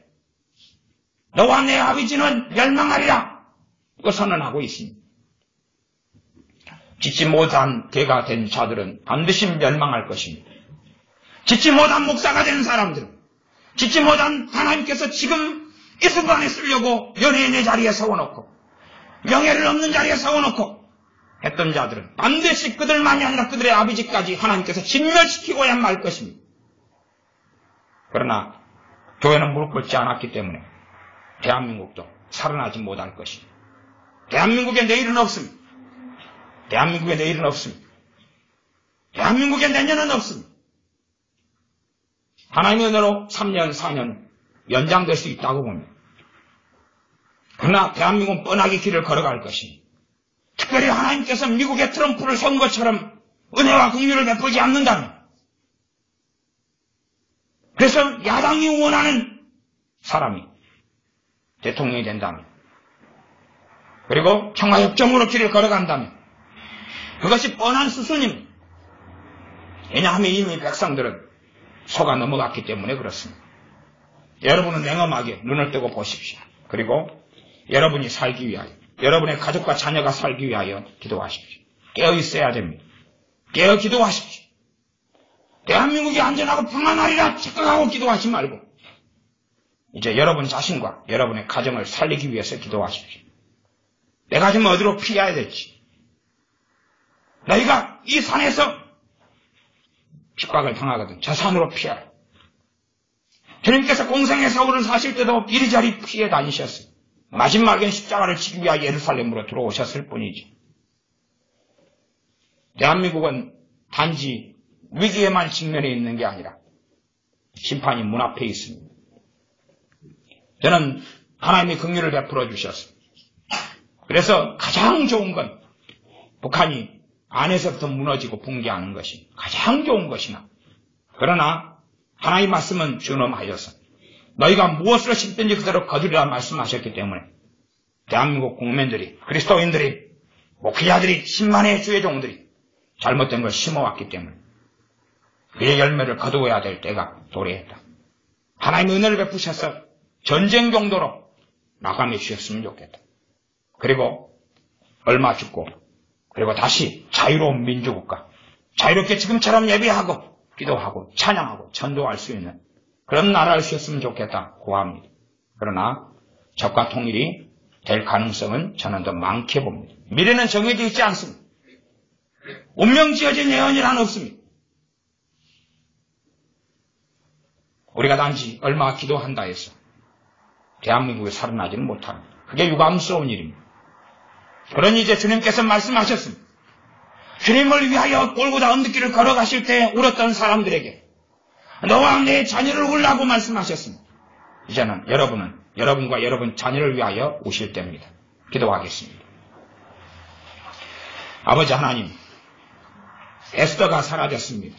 너와 내 아버지는 멸망하리라. 이거 선언하고 있습니다. 짓지 못한 개가 된 자들은 반드시 멸망할 것입니다. 짓지 못한 목사가 된 사람들은, 짓지 못한 하나님께서 지금 이 순간에 쓰려고 연예인의 자리에 세워놓고 명예를 없는 자리에 세워놓고 했던 자들은 반드시 그들만이 아니라 그들의 아버지까지 하나님께서 진멸시키고야 말 것입니다. 그러나 교회는 무릎 꿇지 않았기 때문에 대한민국도 살아나지 못할 것입니다. 대한민국의 내일은 없습니다. 대한민국의 내일은 없습니다. 대한민국의 내년은 없습니다. 하나님의 은혜로 3년, 4년 연장될 수 있다고 봅니다. 그러나 대한민국은 뻔하게 길을 걸어갈 것입니다. 특별히 하나님께서 미국의 트럼프를 세운 것처럼 은혜와 긍휼을 베풀지 않는다면, 그래서 야당이 원하는 사람이 대통령이 된다면, 그리고 평화협정으로 길을 걸어간다면 그것이 뻔한 수순입니다. 왜냐하면 이미 백성들은 속아 넘어갔기 때문에 그렇습니다. 여러분은 냉엄하게 눈을 뜨고 보십시오. 그리고 여러분이 살기 위하여, 여러분의 가족과 자녀가 살기 위하여 기도하십시오. 깨어 있어야 됩니다. 깨어 기도하십시오. 대한민국이 안전하고 평안하리라 착각하고 기도하지 말고 이제 여러분 자신과 여러분의 가정을 살리기 위해서 기도하십시오. 내가 지금 어디로 피해야 될지, 너희가 이 산에서 핍박을 당하거든 저 산으로 피하라. 주님께서 공생의 세월을 사실 때도 이리저리 피해 다니셨어요. 마지막엔 십자가를 지기 위하여 예루살렘으로 들어오셨을 뿐이지. 대한민국은 단지 위기에만 직면해 있는 게 아니라 심판이 문 앞에 있습니다. 저는 하나님이 긍휼을 베풀어 주셨습니다. 그래서 가장 좋은 건 북한이 안에서부터 무너지고 붕괴하는 것이 가장 좋은 것이나, 그러나 하나님의 말씀은 준엄하여서 너희가 무엇을 심든지 그대로 거두리라 말씀하셨기 때문에 대한민국 국민들이, 그리스도인들이, 목회자들이, 10만의 주의 종들이 잘못된 걸 심어왔기 때문에 그의 열매를 거두어야 될 때가 도래했다. 하나님의 은혜를 베푸셔서 전쟁 정도로 마감해 주셨으면 좋겠다. 그리고 얼마 죽고 그리고 다시 자유로운 민주국가, 자유롭게 지금처럼 예배하고 기도하고 찬양하고 전도할 수 있는 그런 나라를 지었으면 좋겠다 구합니다. 그러나 적과 통일이 될 가능성은 저는 더 많게 봅니다. 미래는 정해져 있지 않습니다. 운명 지어진 예언이란 없습니다. 우리가 단지 얼마 기도한다 해서 대한민국에 살아나지는 못합니다. 그게 유감스러운 일입니다. 그러니 이제 주님께서 말씀하셨습니다. 주님을 위하여 골고다 언덕길을 걸어가실 때 울었던 사람들에게 너와 내 자녀를 울라고 말씀하셨습니다. 이제는 여러분과 여러분 자녀를 위하여 우실 때입니다. 기도하겠습니다. 아버지 하나님, 에스더가 사라졌습니다.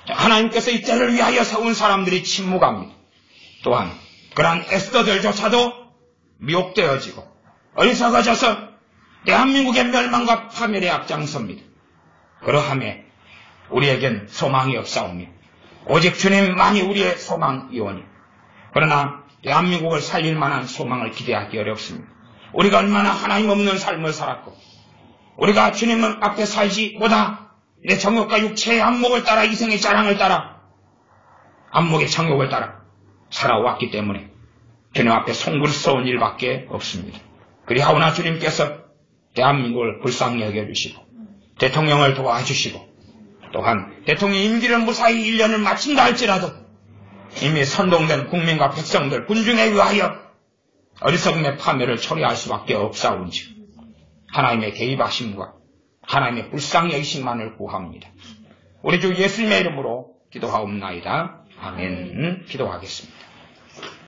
하나님께서 이 때를 위하여 세운 사람들이 침묵합니다. 또한 그러한 에스더들조차도 미혹되어지고 어리석어져서 대한민국의 멸망과 파멸에 앞장섭니다. 그러함에 우리에겐 소망이 없사오며 오직 주님만이 우리의 소망이오니 그러나 대한민국을 살릴 만한 소망을 기대하기 어렵습니다. 우리가 얼마나 하나님 없는 삶을 살았고 우리가 주님 앞에 살지 보다 내 정욕과 육체의 안목을 따라 이생의 자랑을 따라 안목의 정욕을 따라 살아왔기 때문에 주님 앞에 송구스러운 일밖에 없습니다. 그리하오나 주님께서 대한민국을 불쌍히 여겨주시고 대통령을 도와주시고 또한 대통령 임기를 무사히 1년을 마친다 할지라도 이미 선동된 국민과 백성들 군중에 의하여 어리석음의 파멸을 초래할 수밖에 없사온지 하나님의 개입하심과 하나님의 불쌍히 여기심만을 구합니다. 우리 주 예수님의 이름으로 기도하옵나이다. 아멘. 기도하겠습니다.